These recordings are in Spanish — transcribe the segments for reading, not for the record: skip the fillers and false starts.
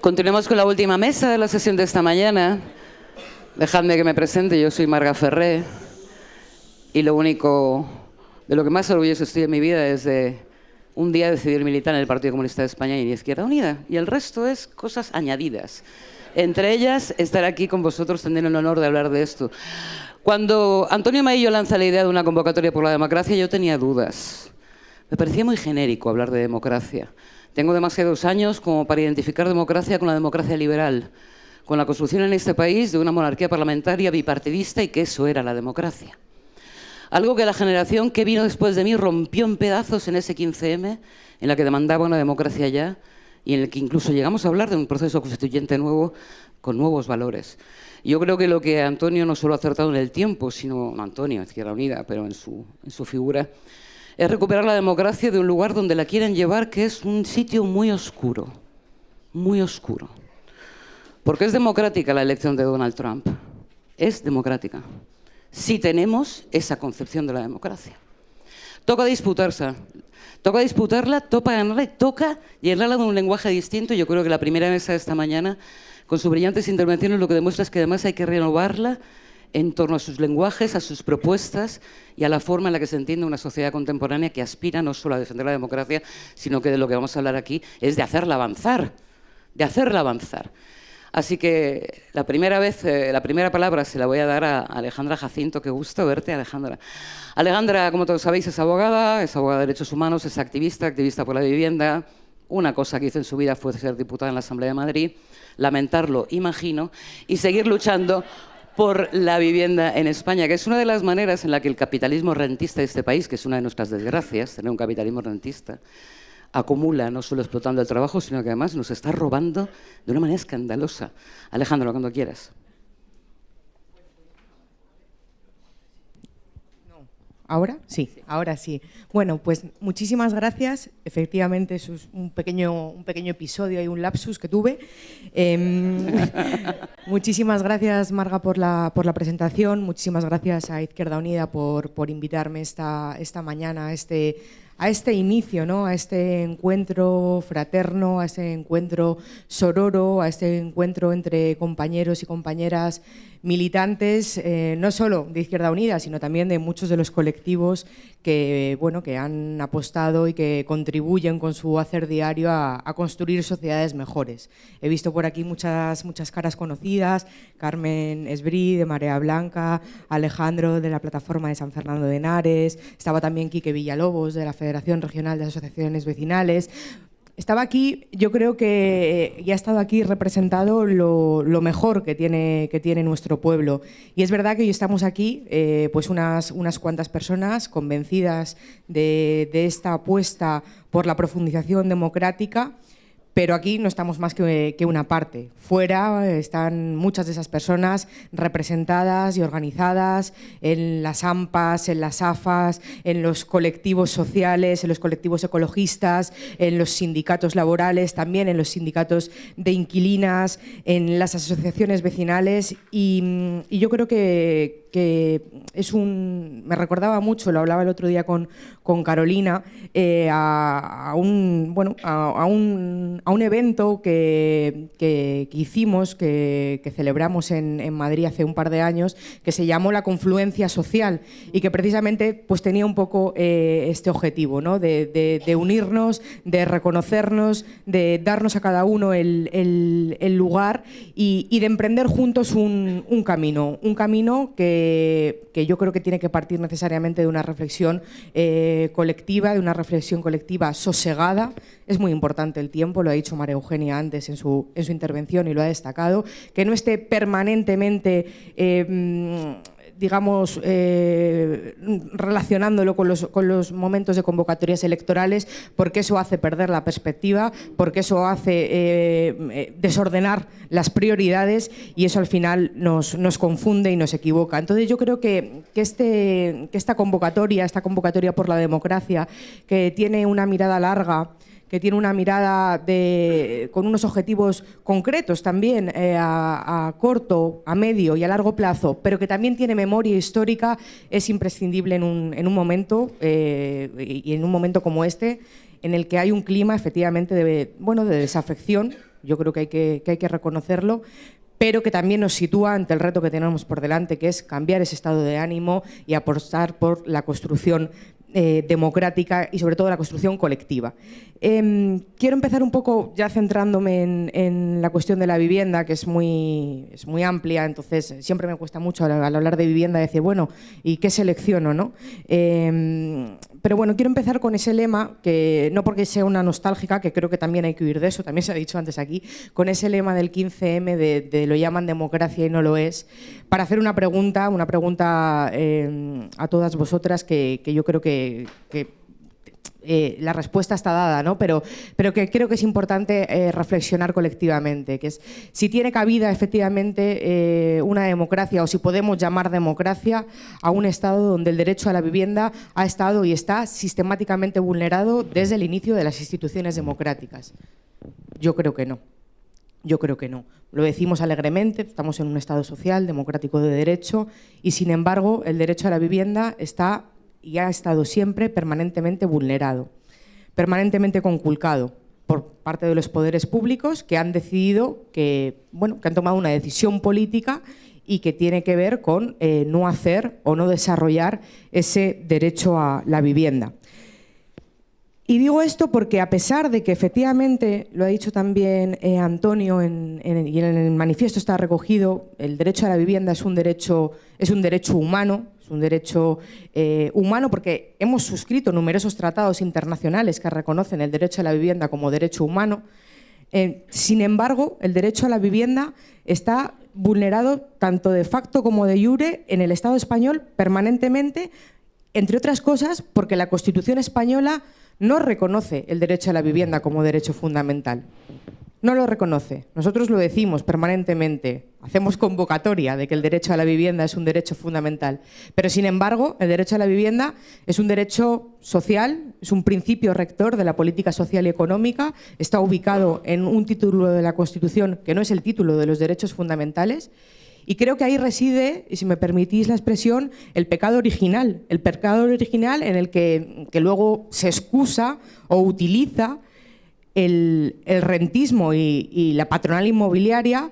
Continuemos con la última mesa de la sesión de esta mañana. Dejadme que me presente, yo soy Marga Ferré y lo único de lo que más orgulloso estoy en mi vida es de un día decidir militar en el Partido Comunista de España y en Izquierda Unida. Y el resto es cosas añadidas. Entre ellas, estar aquí con vosotros, tener el honor de hablar de esto. Cuando Antonio Maillo lanza la idea de una convocatoria por la democracia, yo tenía dudas. Me parecía muy genérico hablar de democracia. Tengo demasiados años como para identificar democracia con la democracia liberal, con la construcción en este país de una monarquía parlamentaria bipartidista y que eso era la democracia. Algo que la generación que vino después de mí rompió en pedazos en ese 15M, en la que demandaba una democracia ya y en el que incluso llegamos a hablar de un proceso constituyente nuevo con nuevos valores. Yo creo que lo que Antonio no solo ha acertado en el tiempo, sino Antonio, Izquierda Unida, pero en su figura, es recuperar la democracia de un lugar donde la quieren llevar, que es un sitio muy oscuro, muy oscuro. Porque es democrática la elección de Donald Trump, es democrática, si tenemos esa concepción de la democracia. Toca disputarla, toca ganarla y toca llenarla de un lenguaje distinto. Yo creo que la primera mesa de esta mañana, con sus brillantes intervenciones, lo que demuestra es que además hay que renovarla en torno a sus lenguajes, a sus propuestas y a la forma en la que se entiende una sociedad contemporánea que aspira no solo a defender la democracia, sino que de lo que vamos a hablar aquí es de hacerla avanzar, de hacerla avanzar. Así que la primera palabra se la voy a dar a Alejandra Jacinto. Qué gusto verte, Alejandra. Alejandra, como todos sabéis, es abogada de derechos humanos, es activista por la vivienda. Una cosa que hizo en su vida fue ser diputada en la Asamblea de Madrid, lamentarlo, imagino, y seguir luchando por la vivienda en España, que es una de las maneras en la que el capitalismo rentista de este país, que es una de nuestras desgracias, tener un capitalismo rentista, acumula no solo explotando el trabajo, sino que además nos está robando de una manera escandalosa. Alejandro, cuando quieras. ¿Ahora? Sí, ahora sí. Bueno, pues muchísimas gracias. Efectivamente, eso es un pequeño episodio y un lapsus que tuve. Muchísimas gracias, Marga, por la presentación. Muchísimas gracias a Izquierda Unida por invitarme esta mañana a este inicio, ¿no? A este encuentro fraterno, a este encuentro sororo, a este encuentro entre compañeros y compañeras militantes, no solo de Izquierda Unida, sino también de muchos de los colectivos que han apostado y que contribuyen con su hacer diario a construir sociedades mejores. He visto por aquí muchas caras conocidas: Carmen Esbrí, de Marea Blanca, Alejandro, de la Plataforma de San Fernando de Henares, estaba también Quique Villalobos, de la Federación Regional de Asociaciones Vecinales. Estaba aquí, yo creo que ya ha estado aquí representado lo mejor que tiene nuestro pueblo. Y es verdad que hoy estamos aquí, pues unas cuantas personas convencidas de esta apuesta por la profundización democrática. Pero aquí no estamos más que una parte. Fuera están muchas de esas personas representadas y organizadas en las AMPAs, en las AFAs, en los colectivos sociales, en los colectivos ecologistas, en los sindicatos laborales, también en los sindicatos de inquilinas, en las asociaciones vecinales. Y yo creo que me recordaba mucho, lo hablaba el otro día con Carolina, a un evento que hicimos, que celebramos en Madrid hace un par de años, que se llamó La Confluencia Social y que precisamente pues tenía un poco este objetivo, ¿no? de unirnos, de reconocernos, de darnos a cada uno el lugar y de emprender juntos un camino que yo creo que tiene que partir necesariamente de una reflexión colectiva, de una reflexión colectiva sosegada. Es muy importante el tiempo, lo ha dicho María Eugenia antes en su intervención y lo ha destacado, que no esté permanentemente relacionándolo con los momentos de convocatorias electorales, porque eso hace perder la perspectiva, porque eso hace desordenar las prioridades y eso al final nos confunde y nos equivoca. Entonces yo creo que esta convocatoria por la democracia, que tiene una mirada larga, que tiene una mirada con unos objetivos concretos también a corto, a medio y a largo plazo, pero que también tiene memoria histórica, es imprescindible en un momento y en un momento como este, en el que hay un clima efectivamente de desafección yo creo que hay que reconocerlo, pero que también nos sitúa ante el reto que tenemos por delante, que es cambiar ese estado de ánimo y apostar por la construcción democrática y sobre todo la construcción colectiva. Quiero empezar un poco ya centrándome en la cuestión de la vivienda, que es muy amplia, entonces siempre me cuesta mucho al hablar de vivienda decir, bueno, ¿y qué selecciono, no? Pero bueno, quiero empezar con ese lema, que no porque sea una nostálgica, que creo que también hay que huir de eso, también se ha dicho antes aquí, con ese lema del 15M de lo llaman democracia y no lo es, para hacer una pregunta a todas vosotras que yo creo que la respuesta está dada, ¿no? pero que creo que es importante reflexionar colectivamente, que es si tiene cabida efectivamente una democracia, o si podemos llamar democracia a un Estado donde el derecho a la vivienda ha estado y está sistemáticamente vulnerado desde el inicio de las instituciones democráticas. Yo creo que no. Yo creo que no. Lo decimos alegremente, estamos en un Estado social, democrático de derecho, y sin embargo el derecho a la vivienda está y ha estado siempre permanentemente vulnerado, permanentemente conculcado por parte de los poderes públicos que han decidido que han tomado una decisión política y que tiene que ver con no hacer o no desarrollar ese derecho a la vivienda. Y digo esto porque a pesar de que efectivamente, lo ha dicho también Antonio, y en el manifiesto está recogido, el derecho a la vivienda es un derecho humano, es un derecho humano porque hemos suscrito numerosos tratados internacionales que reconocen el derecho a la vivienda como derecho humano. Sin embargo, el derecho a la vivienda está vulnerado tanto de facto como de iure en el Estado español permanentemente, entre otras cosas porque la Constitución española no reconoce el derecho a la vivienda como derecho fundamental. No lo reconoce. Nosotros lo decimos permanentemente. Hacemos convocatoria de que el derecho a la vivienda es un derecho fundamental. Pero, sin embargo, el derecho a la vivienda es un derecho social, es un principio rector de la política social y económica, está ubicado en un título de la Constitución que no es el título de los derechos fundamentales. Y creo que ahí reside, y si me permitís la expresión, el pecado original en el que luego se excusa o utiliza el rentismo y la patronal inmobiliaria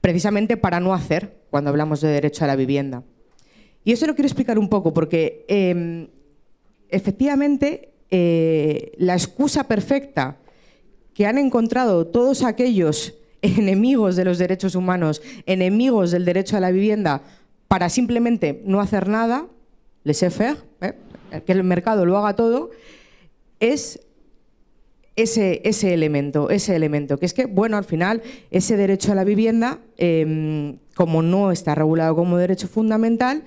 precisamente para no hacer cuando hablamos de derecho a la vivienda. Y eso lo quiero explicar un poco porque efectivamente la excusa perfecta que han encontrado todos aquellos enemigos de los derechos humanos, enemigos del derecho a la vivienda, para simplemente no hacer nada, laissez-faire, que el mercado lo haga todo, es ese elemento, que es que, bueno, al final, ese derecho a la vivienda, como no está regulado como derecho fundamental,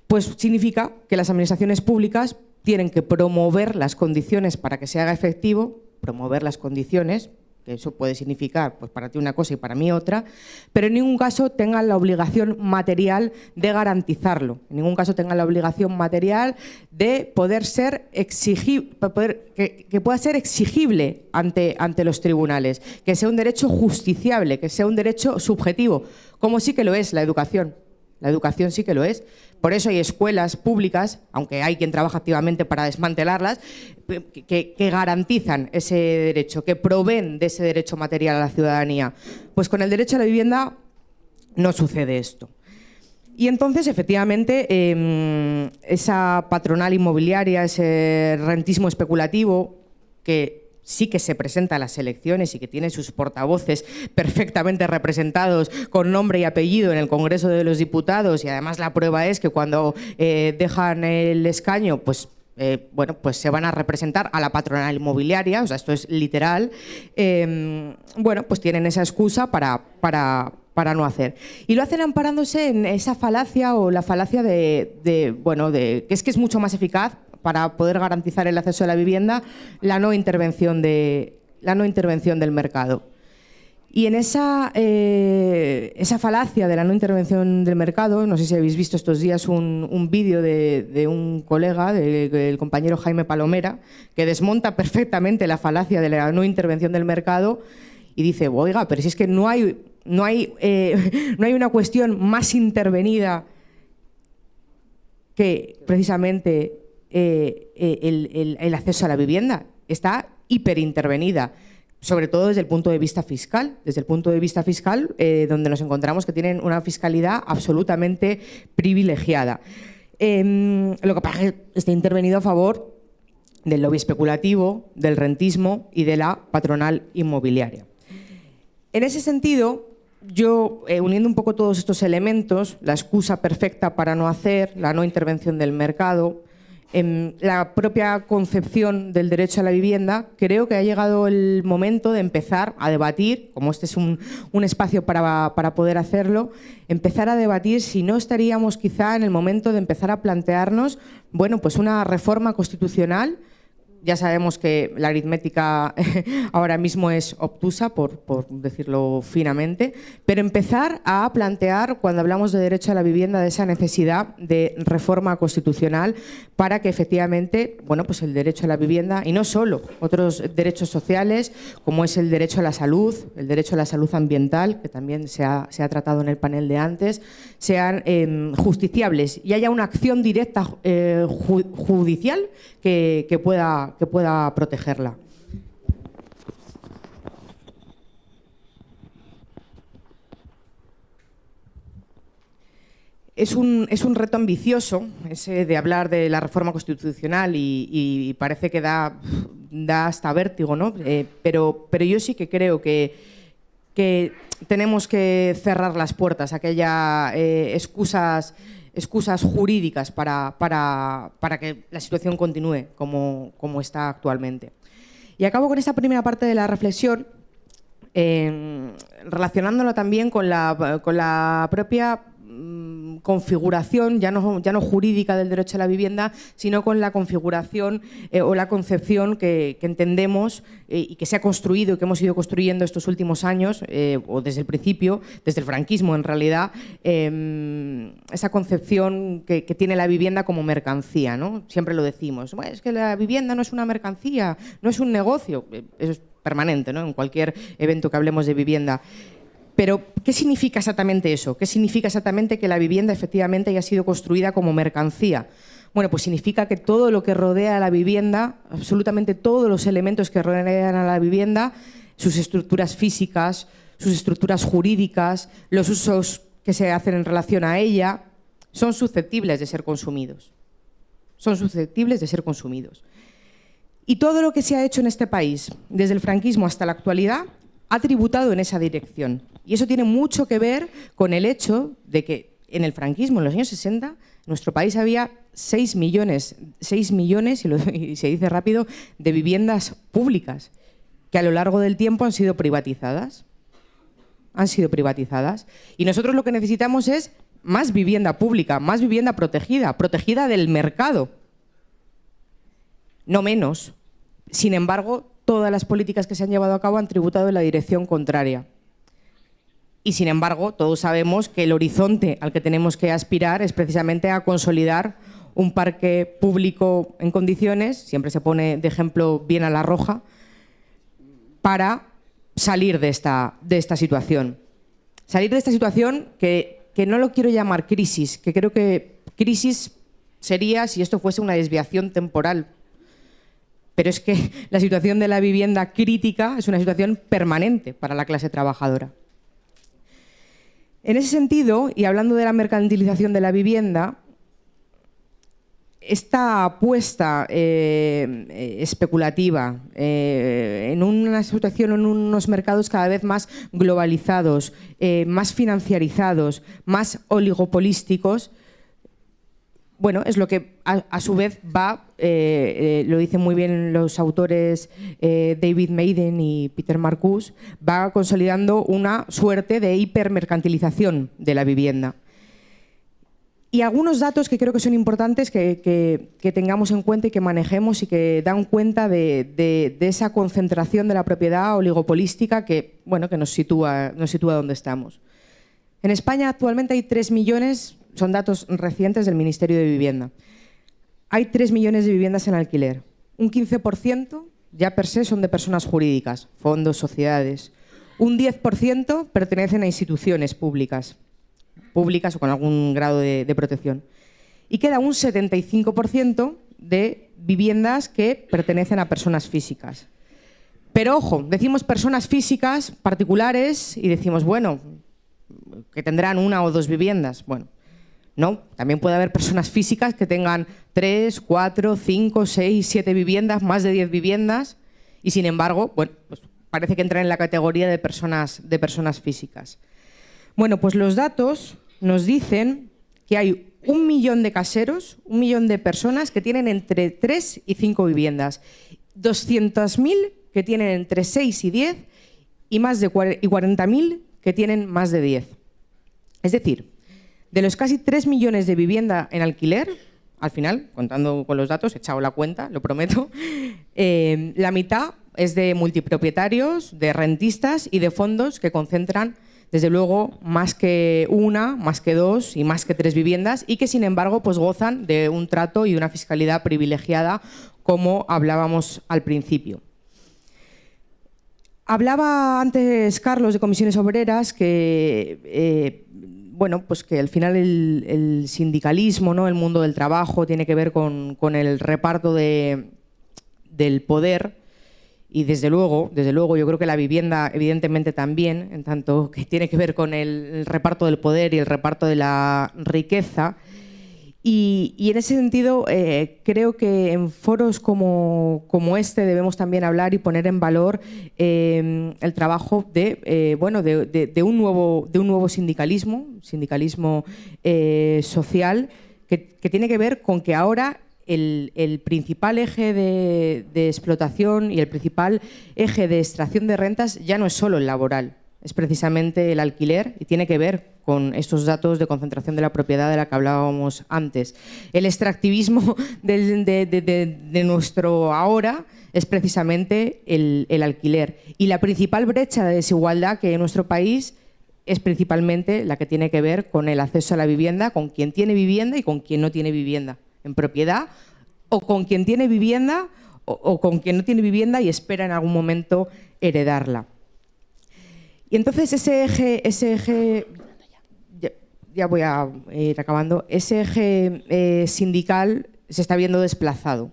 pues significa que las administraciones públicas tienen que promover las condiciones para que se haga efectivo, promover las condiciones, que eso puede significar pues para ti una cosa y para mí otra, pero en ningún caso tengan la obligación material de garantizarlo, en ningún caso tengan la obligación material de poder ser exigible, que pueda ser exigible ante los tribunales, que sea un derecho justiciable, que sea un derecho subjetivo, como sí que lo es la educación. La educación sí que lo es. Por eso hay escuelas públicas, aunque hay quien trabaja activamente para desmantelarlas, que garantizan ese derecho, que proveen de ese derecho material a la ciudadanía. Pues con el derecho a la vivienda no sucede esto. Y entonces, efectivamente, esa patronal inmobiliaria, ese rentismo especulativo, que sí que se presenta a las elecciones y que tiene sus portavoces perfectamente representados con nombre y apellido en el Congreso de los Diputados, y además la prueba es que cuando dejan el escaño, pues se van a representar a la patronal inmobiliaria, o sea, esto es literal, pues tienen esa excusa para no hacer. Y lo hacen amparándose en esa falacia o la falacia que es mucho más eficaz para poder garantizar el acceso a la vivienda, la no intervención del mercado. Y en esa falacia de la no intervención del mercado, no sé si habéis visto estos días un vídeo de un colega, del compañero Jaime Palomera, que desmonta perfectamente la falacia de la no intervención del mercado y dice, oiga, pero si es que no hay una cuestión más intervenida que precisamente el acceso a la vivienda. Está hiperintervenida. sobre todo desde el punto de vista fiscal, donde nos encontramos que tienen una fiscalidad absolutamente privilegiada. Lo que pasa es que está intervenido a favor del lobby especulativo, del rentismo y de la patronal inmobiliaria. En ese sentido, yo, uniendo un poco todos estos elementos, la excusa perfecta para no hacer, la no intervención del mercado, la propia concepción del derecho a la vivienda, creo que ha llegado el momento de empezar a debatir, como este es un espacio para poder hacerlo, empezar a debatir si no estaríamos quizá en el momento de empezar a plantearnos, bueno, pues una reforma constitucional. Ya sabemos que la aritmética ahora mismo es obtusa, por decirlo finamente, pero empezar a plantear, cuando hablamos de derecho a la vivienda, de esa necesidad de reforma constitucional para que efectivamente, bueno, pues el derecho a la vivienda, y no solo, otros derechos sociales, como es el derecho a la salud ambiental, que también se ha tratado en el panel de antes, sean justiciables y haya una acción directa judicial que pueda protegerla. Es un reto ambicioso ese de hablar de la reforma constitucional y parece que da hasta vértigo, ¿no? Pero yo sí que creo que tenemos que cerrar las puertas a aquellas excusas jurídicas para que la situación continúe como está actualmente. Y acabo con esta primera parte de la reflexión relacionándolo también con la propia configuración, ya no jurídica del derecho a la vivienda, sino con la configuración o la concepción que entendemos y que se ha construido y que hemos ido construyendo estos últimos años, o desde el principio, desde el franquismo en realidad, esa concepción que tiene la vivienda como mercancía, ¿no? Siempre lo decimos, bueno, es que la vivienda no es una mercancía, no es un negocio, eso es permanente, ¿no? En cualquier evento que hablemos de vivienda. Pero, ¿qué significa exactamente eso? ¿Qué significa exactamente que la vivienda efectivamente haya sido construida como mercancía? Bueno, pues significa que todo lo que rodea a la vivienda, absolutamente todos los elementos que rodean a la vivienda, sus estructuras físicas, sus estructuras jurídicas, los usos que se hacen en relación a ella, son susceptibles de ser consumidos. Son susceptibles de ser consumidos. Y todo lo que se ha hecho en este país, desde el franquismo hasta la actualidad, ha tributado en esa dirección. Y eso tiene mucho que ver con el hecho de que en el franquismo, en los años 60, en nuestro país había 6 millones, y se dice rápido, de viviendas públicas que a lo largo del tiempo han sido privatizadas. Y nosotros lo que necesitamos es más vivienda pública, más vivienda protegida del mercado, no menos. Sin embargo, todas las políticas que se han llevado a cabo han tributado en la dirección contraria. Y sin embargo, todos sabemos que el horizonte al que tenemos que aspirar es precisamente a consolidar un parque público en condiciones, siempre se pone de ejemplo Viena la Roja, para salir de esta situación. Salir de esta situación que no lo quiero llamar crisis, que creo que crisis sería si esto fuese una desviación temporal. Pero es que la situación de la vivienda crítica es una situación permanente para la clase trabajadora. En ese sentido, y hablando de la mercantilización de la vivienda, esta apuesta especulativa en una situación, en unos mercados cada vez más globalizados, más financiarizados, más oligopolísticos, bueno, es lo que a su vez va, lo dicen muy bien los autores David Maiden y Peter Marcuse, va consolidando una suerte de hipermercantilización de la vivienda. Y algunos datos que creo que son importantes que tengamos en cuenta y que manejemos y que dan cuenta de esa concentración de la propiedad oligopolística que, bueno, que nos sitúa donde estamos. En España actualmente hay 3 millones, son datos recientes del Ministerio de Vivienda. Hay 3 millones de viviendas en alquiler. Un 15% ya per se son de personas jurídicas, fondos, sociedades. Un 10% pertenecen a instituciones públicas o con algún grado de protección. Y queda un 75% de viviendas que pertenecen a personas físicas. Pero ojo, decimos personas físicas, particulares, y decimos, bueno, que tendrán 1 o 2 viviendas. Bueno, no, también puede haber personas físicas que tengan 3, 4, 5, 6, 7 viviendas, más de 10 viviendas, y sin embargo, bueno, pues parece que entran en la categoría de personas físicas. Bueno, pues los datos nos dicen que hay 1 millón de caseros, 1 millón de personas que tienen entre 3 y 5 viviendas, 200.000 que tienen entre 6 y 10 y más de 40.000 que tienen más de 10. Es decir, de los casi 3 millones de vivienda en alquiler, al final, contando con los datos, he echado la cuenta, lo prometo, la mitad es de multipropietarios, de rentistas y de fondos que concentran, desde luego, más que 1, más que 2 y más que 3 viviendas y que, sin embargo, pues gozan de un trato y de una fiscalidad privilegiada, como hablábamos al principio. Hablaba antes Carlos de Comisiones Obreras que, bueno, pues que al final el sindicalismo, ¿no?, el mundo del trabajo tiene que ver con el reparto del poder y desde luego yo creo que la vivienda evidentemente también, en tanto que tiene que ver con el reparto del poder y el reparto de la riqueza. Y en ese sentido, creo que en foros como este debemos también hablar y poner en valor el trabajo de un nuevo sindicalismo social que tiene que ver con que ahora el principal eje de explotación y el principal eje de extracción de rentas ya no es solo el laboral, es precisamente el alquiler y tiene que ver con estos datos de concentración de la propiedad de la que hablábamos antes. El extractivismo de nuestro ahora es precisamente el alquiler. Y la principal brecha de desigualdad que hay en nuestro país es principalmente la que tiene que ver con el acceso a la vivienda, con quien tiene vivienda y con quien no tiene vivienda en propiedad, o con quien tiene vivienda o con quien no tiene vivienda y espera en algún momento heredarla. Y entonces ese eje ya voy a ir acabando, ese eje sindical se está viendo desplazado.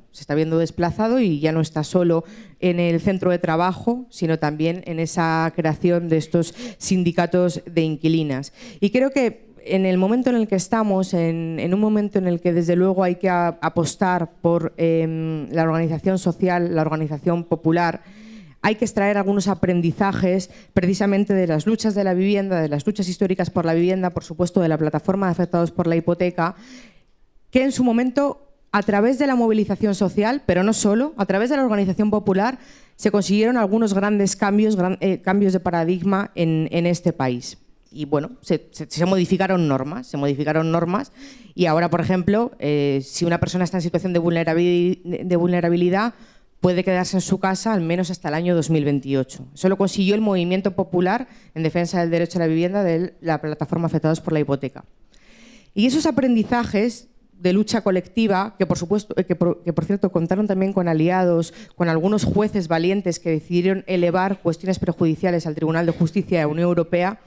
Y ya no está solo en el centro de trabajo, sino también en esa creación de estos sindicatos de inquilinas. Y creo que en el momento en el que estamos, en un momento en el que desde luego hay que apostar por la organización social, la organización popular, hay que extraer algunos aprendizajes precisamente de las luchas de la vivienda, de las luchas históricas por la vivienda, por supuesto de la plataforma de afectados por la hipoteca, que en su momento, a través de la movilización social, pero no solo, a través de la organización popular, se consiguieron algunos grandes cambios de paradigma en este país. Y bueno, se modificaron normas, y ahora, por ejemplo, si una persona está en situación de vulnerabilidad, puede quedarse en su casa al menos hasta el año 2028. Eso lo consiguió el movimiento popular en defensa del derecho a la vivienda de la plataforma Afectados por la Hipoteca. Y esos aprendizajes de lucha colectiva, que por cierto contaron también con aliados, con algunos jueces valientes que decidieron elevar cuestiones prejudiciales al Tribunal de Justicia de la Unión Europea,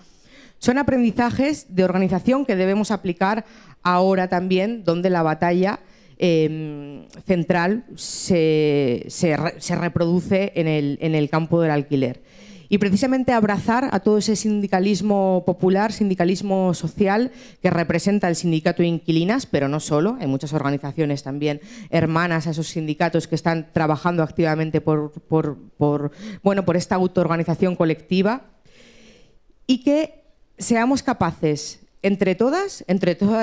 son aprendizajes de organización que debemos aplicar ahora también, donde la batalla central se reproduce en el campo del alquiler. Y precisamente abrazar a todo ese sindicalismo popular, sindicalismo social que representa el sindicato de inquilinas, pero no solo, hay muchas organizaciones también hermanas a esos sindicatos que están trabajando activamente por esta autoorganización colectiva, y que seamos capaces entre todas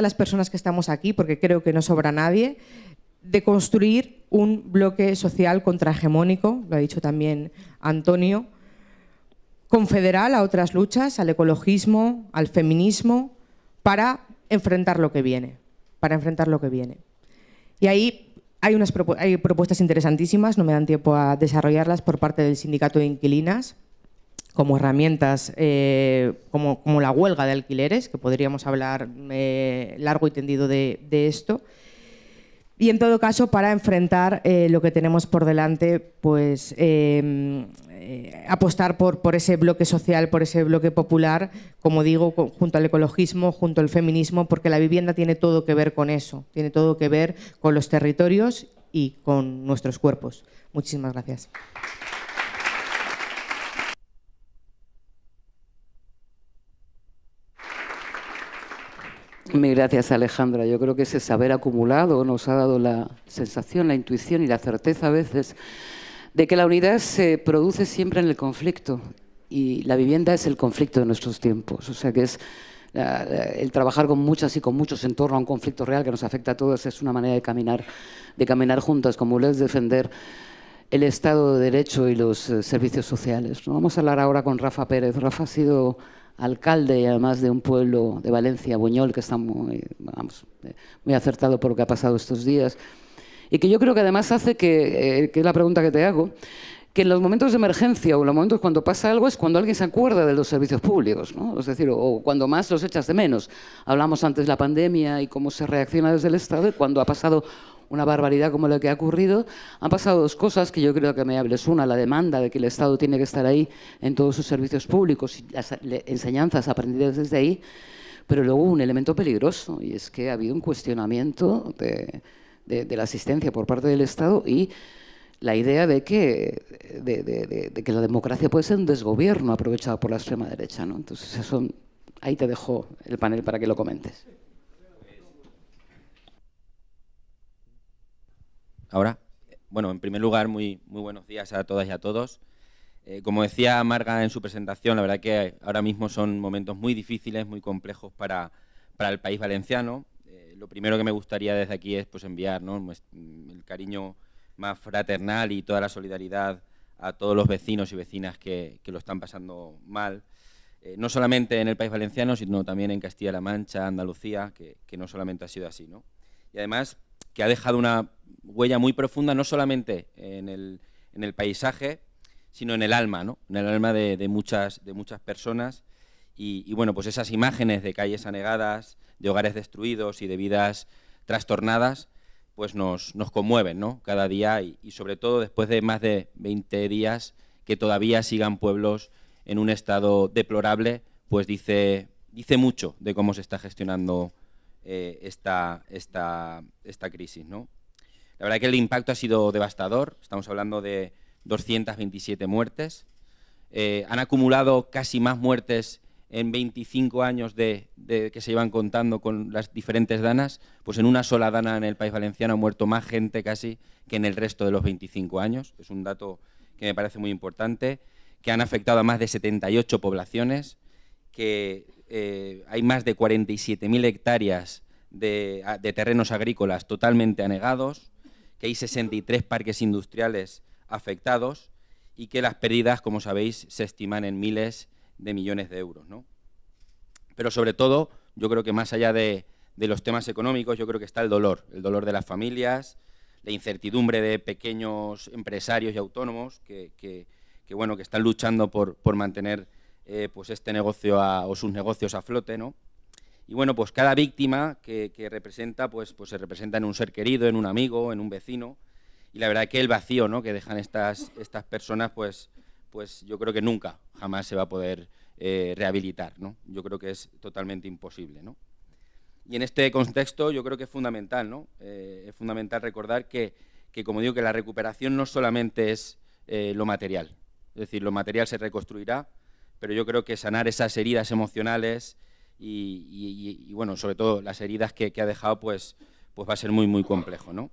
las personas que estamos aquí, porque creo que no sobra nadie, de construir un bloque social contrahegemónico, lo ha dicho también Antonio, confederal a otras luchas, al ecologismo, al feminismo, para enfrentar lo que viene. Y ahí hay propuestas interesantísimas, no me dan tiempo a desarrollarlas, por parte del sindicato de inquilinas, como herramientas como la huelga de alquileres, que podríamos hablar largo y tendido de esto. Y en todo caso, para enfrentar lo que tenemos por delante, pues apostar por ese bloque social, por ese bloque popular, como digo, junto al ecologismo, junto al feminismo, porque la vivienda tiene todo que ver con eso, tiene todo que ver con los territorios y con nuestros cuerpos. Muchísimas gracias. Mil gracias, Alejandra. Yo creo que ese saber acumulado nos ha dado la sensación, la intuición y la certeza a veces de que la unidad se produce siempre en el conflicto y la vivienda es el conflicto de nuestros tiempos. O sea que es el trabajar con muchas y con muchos en torno a un conflicto real que nos afecta a todos es una manera de caminar juntas, como es defender el Estado de Derecho y los servicios sociales, ¿no? Vamos a hablar ahora con Rafa Pérez. Rafa ha sido alcalde y además de un pueblo de Valencia, Buñol, que está muy acertado por lo que ha pasado estos días y que yo creo que además hace que es la pregunta que te hago, que en los momentos de emergencia o en los momentos cuando pasa algo es cuando alguien se acuerda de los servicios públicos, ¿no? Es decir, o cuando más los echas de menos. Hablamos antes de la pandemia y cómo se reacciona desde el Estado y cuando ha pasado una barbaridad como la que ha ocurrido, han pasado dos cosas que yo creo que me hables. Una, la demanda de que el Estado tiene que estar ahí en todos sus servicios públicos y las enseñanzas aprendidas desde ahí, pero luego un elemento peligroso y es que ha habido un cuestionamiento de la asistencia por parte del Estado y la idea de que la democracia puede ser un desgobierno aprovechado por la extrema derecha, ¿no? Entonces eso, ahí te dejo el panel para que lo comentes. Ahora, bueno, en primer lugar, muy buenos días a todas y a todos. Como decía Marga en su presentación, la verdad que ahora mismo son momentos muy difíciles, muy complejos para el país valenciano. Lo primero que me gustaría desde aquí es pues, enviar, ¿no?, el cariño más fraternal y toda la solidaridad a todos los vecinos y vecinas que lo están pasando mal, no solamente en el país valenciano, sino también en Castilla-La Mancha, Andalucía, que no solamente ha sido así, ¿no? Y además que ha dejado una huella muy profunda, no solamente en el paisaje, sino en el alma, ¿no? En el alma de muchas personas. Y bueno, pues esas imágenes de calles anegadas, de hogares destruidos y de vidas trastornadas, pues nos conmueven, ¿no?, cada día y sobre todo después de más de 20 días que todavía sigan pueblos en un estado deplorable, pues dice mucho de cómo se está gestionando esta crisis, ¿no? La verdad que el impacto ha sido devastador, estamos hablando de 227 muertes, han acumulado casi más muertes en 25 años de que se iban contando con las diferentes danas, pues en una sola dana en el País Valenciano ha muerto más gente casi que en el resto de los 25 años. Es un dato que me parece muy importante, que han afectado a más de 78 poblaciones, que hay más de 47.000 hectáreas de terrenos agrícolas totalmente anegados, que hay 63 parques industriales afectados y que las pérdidas, como sabéis, se estiman en miles de millones de euros, ¿no? Pero sobre todo, yo creo que más allá de los temas económicos, yo creo que está el dolor de las familias, la incertidumbre de pequeños empresarios y autónomos que están luchando por mantener pues este negocio o sus negocios a flote, ¿no? Y bueno, pues cada víctima que representa, pues se representa en un ser querido, en un amigo, en un vecino, y la verdad que el vacío, ¿no?, que dejan estas personas, pues yo creo que nunca, jamás se va a poder rehabilitar, ¿no? Yo creo que es totalmente imposible, ¿no? Y en este contexto yo creo que es fundamental, ¿no? Es fundamental recordar que, como digo, que la recuperación no solamente es lo material, es decir, lo material se reconstruirá, pero yo creo que sanar esas heridas emocionales y bueno, sobre todo las heridas que ha dejado, pues va a ser muy, muy complejo, ¿no?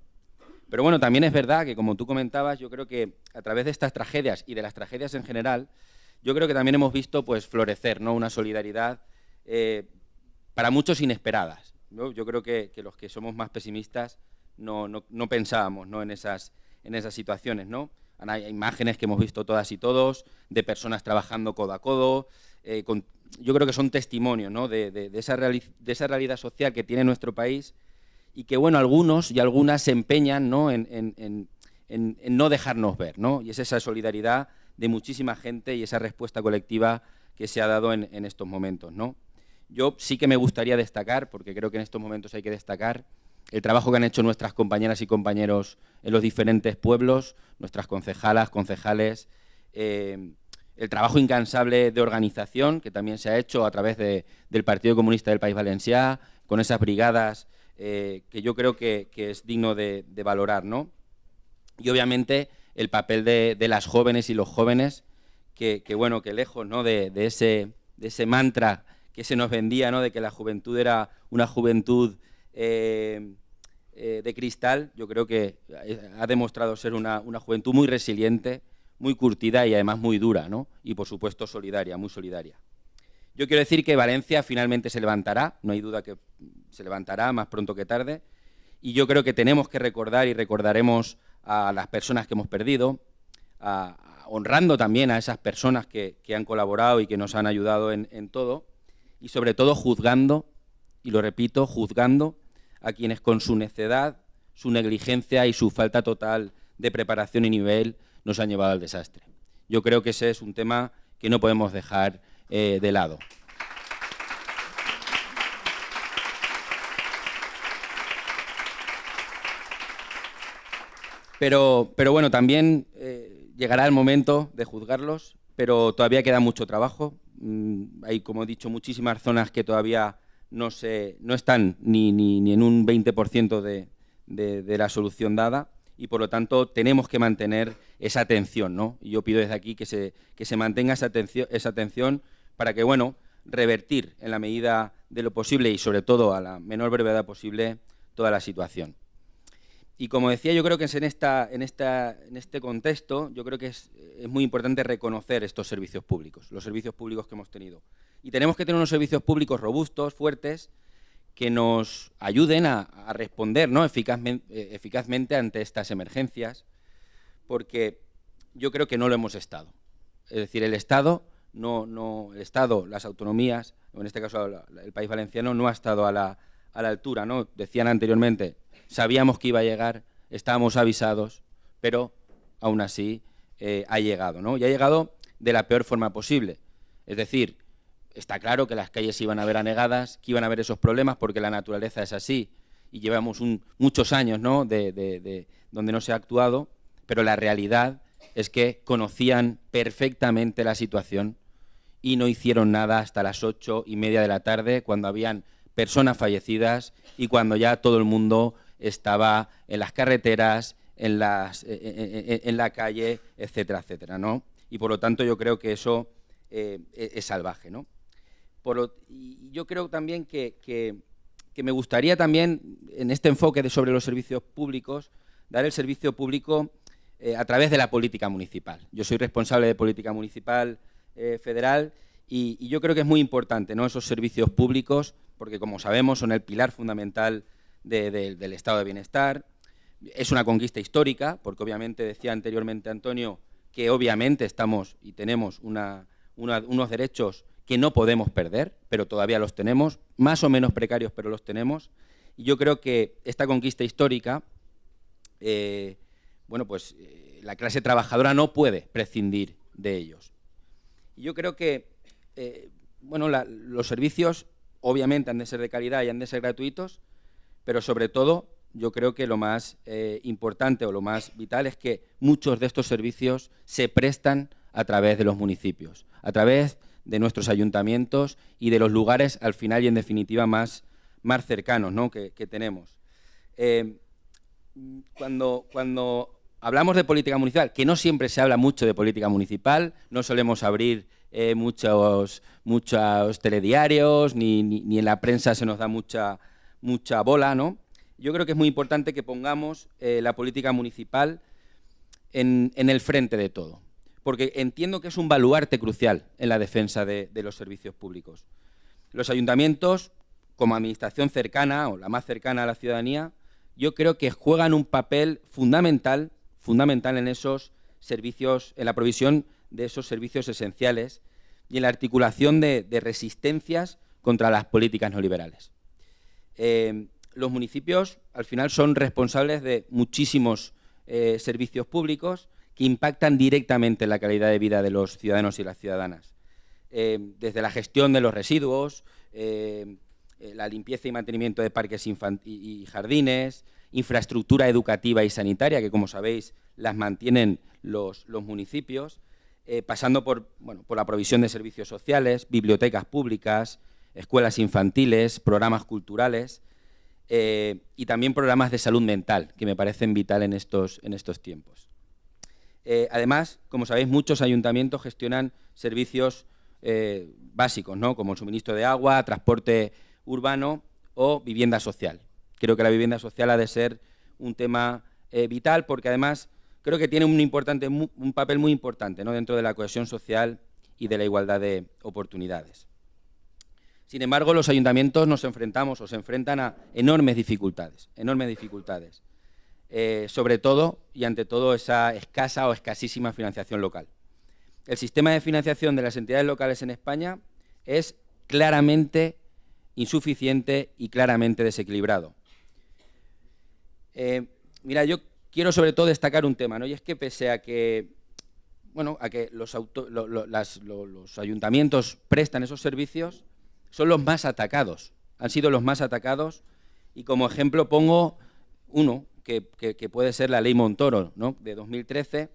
Pero bueno, también es verdad que, como tú comentabas, yo creo que a través de estas tragedias y de las tragedias en general, yo creo que también hemos visto pues florecer, ¿no?, una solidaridad para muchos inesperadas, ¿no? Yo creo que los que somos más pesimistas no pensábamos, ¿no?, en esas situaciones, ¿no? Hay imágenes que hemos visto todas y todos de personas trabajando codo a codo, yo creo que son testimonios, ¿no?, de esa realidad social que tiene nuestro país y que, bueno, algunos y algunas se empeñan, ¿no?, en no dejarnos ver, ¿no? Y es esa solidaridad de muchísima gente y esa respuesta colectiva que se ha dado en estos momentos, ¿no? Yo sí que me gustaría destacar, porque creo que en estos momentos hay que destacar, el trabajo que han hecho nuestras compañeras y compañeros en los diferentes pueblos, nuestras concejalas, concejales, el trabajo incansable de organización que también se ha hecho a través del Partido Comunista del País Valencià, con esas brigadas que yo creo que es digno de valorar, ¿no? Y obviamente el papel de las jóvenes y los jóvenes que bueno, que lejos, ¿no?, de ese mantra que se nos vendía, ¿no?, de que la juventud era una juventud de cristal. Yo creo que ha demostrado ser una juventud muy resiliente, muy curtida y además muy dura, ¿no? Y por supuesto solidaria, muy solidaria. Yo quiero decir que Valencia finalmente se levantará, no hay duda que se levantará más pronto que tarde, y yo creo que tenemos que recordar y recordaremos a las personas que hemos perdido, honrando también a esas personas que han colaborado y que nos han ayudado en todo, y sobre todo juzgando, y lo repito, juzgando a quienes con su necedad, su negligencia y su falta total de preparación y nivel nos han llevado al desastre. Yo creo que ese es un tema que no podemos dejar de lado. Pero bueno, también llegará el momento de juzgarlos, pero todavía queda mucho trabajo. Hay, como he dicho, muchísimas zonas que todavía no están ni en un 20% de la solución dada, y por lo tanto tenemos que mantener esa atención, ¿no? Y yo pido desde aquí que se mantenga esa atención para que, bueno, revertir en la medida de lo posible y sobre todo a la menor brevedad posible toda la situación. Y como decía, yo creo que en este contexto, yo creo que es muy importante reconocer estos servicios públicos, los servicios públicos que hemos tenido. Y tenemos que tener unos servicios públicos robustos, fuertes, que nos ayuden a responder, ¿no?, eficazmente ante estas emergencias, porque yo creo que no lo hemos estado. Es decir, el Estado, las autonomías, o en este caso el País Valenciano, no ha estado a la altura, ¿no? Decían anteriormente, sabíamos que iba a llegar, estábamos avisados, pero aún así ha llegado, ¿no? Y ha llegado de la peor forma posible. Es decir, está claro que las calles iban a ver anegadas, que iban a haber esos problemas, porque la naturaleza es así, y llevamos muchos años, ¿no?, de donde no se ha actuado, pero la realidad es que conocían perfectamente la situación y no hicieron nada hasta las 8:30 de la tarde, cuando habían personas fallecidas y cuando ya todo el mundo estaba en las carreteras, en la calle, etcétera, etcétera, ¿no? Y por lo tanto yo creo que eso es salvaje, ¿no? Y yo creo también que me gustaría también, en este enfoque sobre los servicios públicos, dar el servicio público a través de la política municipal. Yo soy responsable de política municipal federal y yo creo que es muy importante, ¿no?, esos servicios públicos, porque como sabemos son el pilar fundamental del estado de bienestar. Es una conquista histórica, porque obviamente decía anteriormente Antonio que obviamente estamos y tenemos unos derechos que no podemos perder, pero todavía los tenemos, más o menos precarios, pero los tenemos. Y yo creo que esta conquista histórica, la clase trabajadora no puede prescindir de ellos. Y yo creo que los servicios obviamente han de ser de calidad y han de ser gratuitos, pero sobre todo yo creo que lo más importante o lo más vital es que muchos de estos servicios se prestan a través de los municipios, a través de nuestros ayuntamientos y de los lugares, al final y en definitiva, más cercanos, ¿no?, que tenemos. Cuando hablamos de política municipal, que no siempre se habla mucho de política municipal, no solemos abrir muchos telediarios, ni en la prensa se nos da mucha bola, ¿no? Yo creo que es muy importante que pongamos la política municipal en el frente de todo, porque entiendo que es un baluarte crucial en la defensa de los servicios públicos. Los ayuntamientos, como administración cercana o la más cercana a la ciudadanía, yo creo que juegan un papel fundamental en esos servicios, en la provisión de esos servicios esenciales y en la articulación de resistencias contra las políticas neoliberales. Los municipios, al final, son responsables de muchísimos servicios públicos que impactan directamente en la calidad de vida de los ciudadanos y las ciudadanas. Desde la gestión de los residuos, la limpieza y mantenimiento de parques y jardines, infraestructura educativa y sanitaria, que como sabéis las mantienen los municipios, pasando por la provisión de servicios sociales, bibliotecas públicas, escuelas infantiles, programas culturales y también programas de salud mental, que me parecen vital en estos tiempos. Además, como sabéis, muchos ayuntamientos gestionan servicios básicos, ¿no? Como el suministro de agua, transporte urbano o vivienda social. Creo que la vivienda social ha de ser un tema vital, porque además creo que tiene un papel muy importante, ¿no?, dentro de la cohesión social y de la igualdad de oportunidades. Sin embargo, los ayuntamientos se enfrentan a enormes dificultades, sobre todo y ante todo esa escasa o escasísima financiación local. El sistema de financiación de las entidades locales en España es claramente insuficiente y claramente desequilibrado. Mira, yo quiero sobre todo destacar un tema, ¿no?, y es que pese a que, los ayuntamientos prestan esos servicios, son los más atacados, han sido los más atacados, y como ejemplo pongo uno, que puede ser la Ley Montoro, ¿no?, de 2013,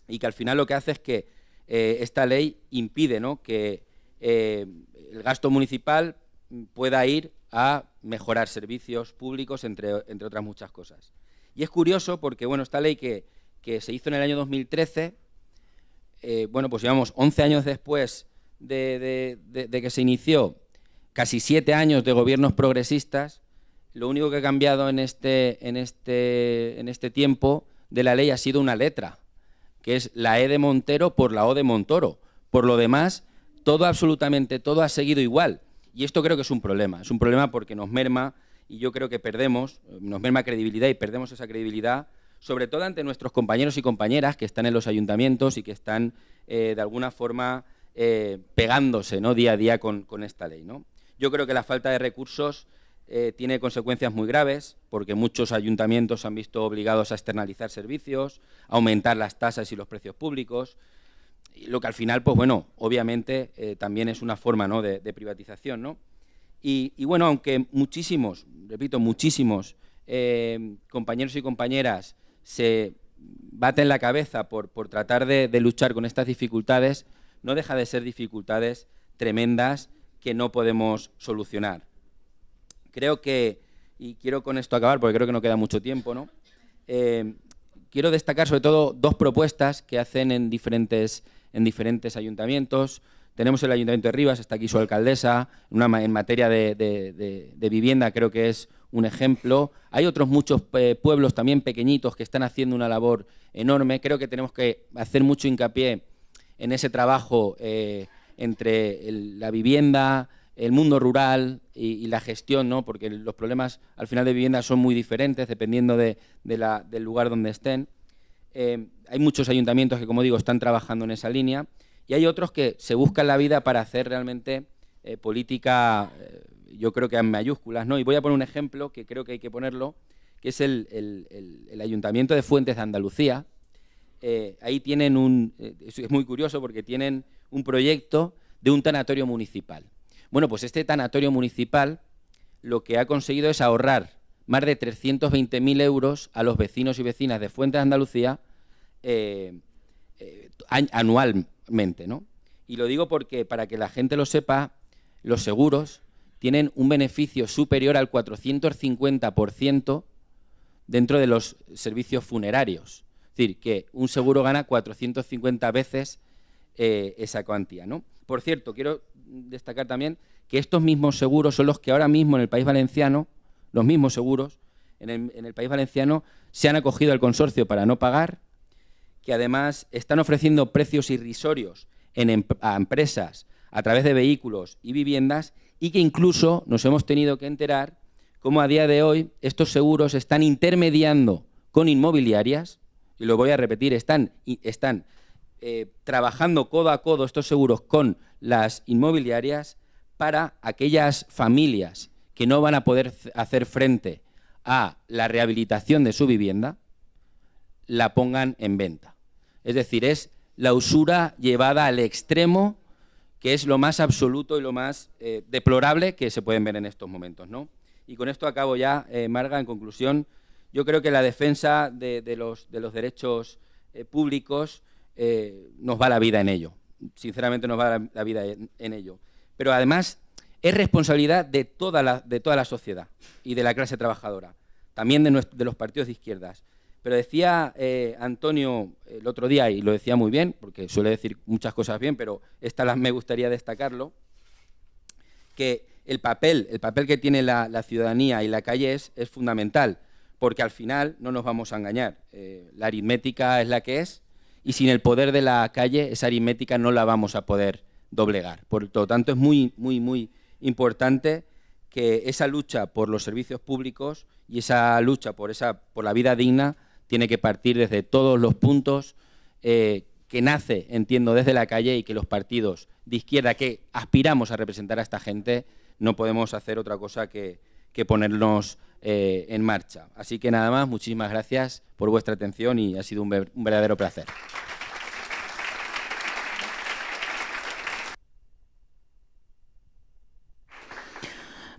y que al final lo que hace es que esta ley impide, ¿no?, que el gasto municipal pueda ir a mejorar servicios públicos, entre otras muchas cosas. Y es curioso porque, bueno, esta ley que se hizo en el año 2013, pues llevamos 11 años después de que se inició, casi 7 años de gobiernos progresistas. Lo único que ha cambiado en este tiempo de la ley ha sido una letra, que es la E de Montero por la O de Montoro. Por lo demás, absolutamente todo ha seguido igual. Y esto creo que es un problema porque nos merma, y yo creo que nos merma credibilidad y perdemos esa credibilidad, sobre todo ante nuestros compañeros y compañeras que están en los ayuntamientos y que están de alguna forma pegándose, ¿no?, día a día con esta ley, ¿no? Yo creo que la falta de recursos tiene consecuencias muy graves, porque muchos ayuntamientos se han visto obligados a externalizar servicios, a aumentar las tasas y los precios públicos, lo que al final, pues bueno, obviamente también es una forma, ¿no?, de privatización, ¿no? Y bueno, aunque muchísimos compañeros y compañeras se baten la cabeza por tratar de luchar con estas dificultades, no deja de ser dificultades tremendas que no podemos solucionar. Creo que, y quiero con esto acabar porque creo que no queda mucho tiempo, ¿no?, quiero destacar sobre todo 2 propuestas que hacen en diferentes ayuntamientos. Tenemos el Ayuntamiento de Rivas, está aquí su alcaldesa, en materia de vivienda creo que es un ejemplo. Hay otros muchos pueblos también pequeñitos que están haciendo una labor enorme. Creo que tenemos que hacer mucho hincapié en ese trabajo entre la vivienda, el mundo rural y la gestión, ¿no?, porque los problemas al final de vivienda son muy diferentes dependiendo del lugar donde estén. Hay muchos ayuntamientos que, como digo, están trabajando en esa línea, y hay otros que se buscan la vida para hacer realmente política, yo creo que en mayúsculas, ¿no? Y voy a poner un ejemplo que creo que hay que ponerlo, que es el Ayuntamiento de Fuentes de Andalucía. Ahí tienen es muy curioso porque tienen un proyecto de un tanatorio municipal. Bueno, pues este tanatorio municipal lo que ha conseguido es ahorrar más de 320.000 euros a los vecinos y vecinas de Fuentes de Andalucía anualmente, ¿no? Y lo digo porque, para que la gente lo sepa, los seguros tienen un beneficio superior al 450% dentro de los servicios funerarios. Es decir, que un seguro gana 450 veces esa cuantía, ¿no? Por cierto, quiero destacar también que estos mismos seguros son los que ahora mismo en el País Valenciano, los mismos seguros en el País Valenciano, se han acogido al consorcio para no pagar, que además están ofreciendo precios irrisorios a empresas a través de vehículos y viviendas, y que incluso nos hemos tenido que enterar cómo a día de hoy estos seguros están intermediando con inmobiliarias, y lo voy a repetir, están trabajando codo a codo estos seguros con las inmobiliarias para aquellas familias que no van a poder hacer frente a la rehabilitación de su vivienda, la pongan en venta. Es decir, es la usura llevada al extremo, que es lo más absoluto y lo más deplorable que se pueden ver en estos momentos, ¿no? Y con esto acabo ya, Marga. En conclusión, yo creo que la defensa de los derechos públicos nos va la vida en ello. Sinceramente nos va la vida en ello. Pero además es responsabilidad de toda la sociedad y de la clase trabajadora, también de los partidos de izquierdas, Pero decía Antonio el otro día, y lo decía muy bien, porque suele decir muchas cosas bien, pero esta me gustaría destacarlo, que el papel que tiene la ciudadanía y la calle es fundamental, porque al final no nos vamos a engañar. La aritmética es la que es, y sin el poder de la calle, esa aritmética no la vamos a poder doblegar. Por lo tanto, es muy, muy, muy importante que esa lucha por los servicios públicos y esa lucha por la vida digna tiene que partir desde todos los puntos, que nace, entiendo, desde la calle, y que los partidos de izquierda que aspiramos a representar a esta gente no podemos hacer otra cosa que ponernos en marcha. Así que nada más, muchísimas gracias por vuestra atención y ha sido un verdadero placer.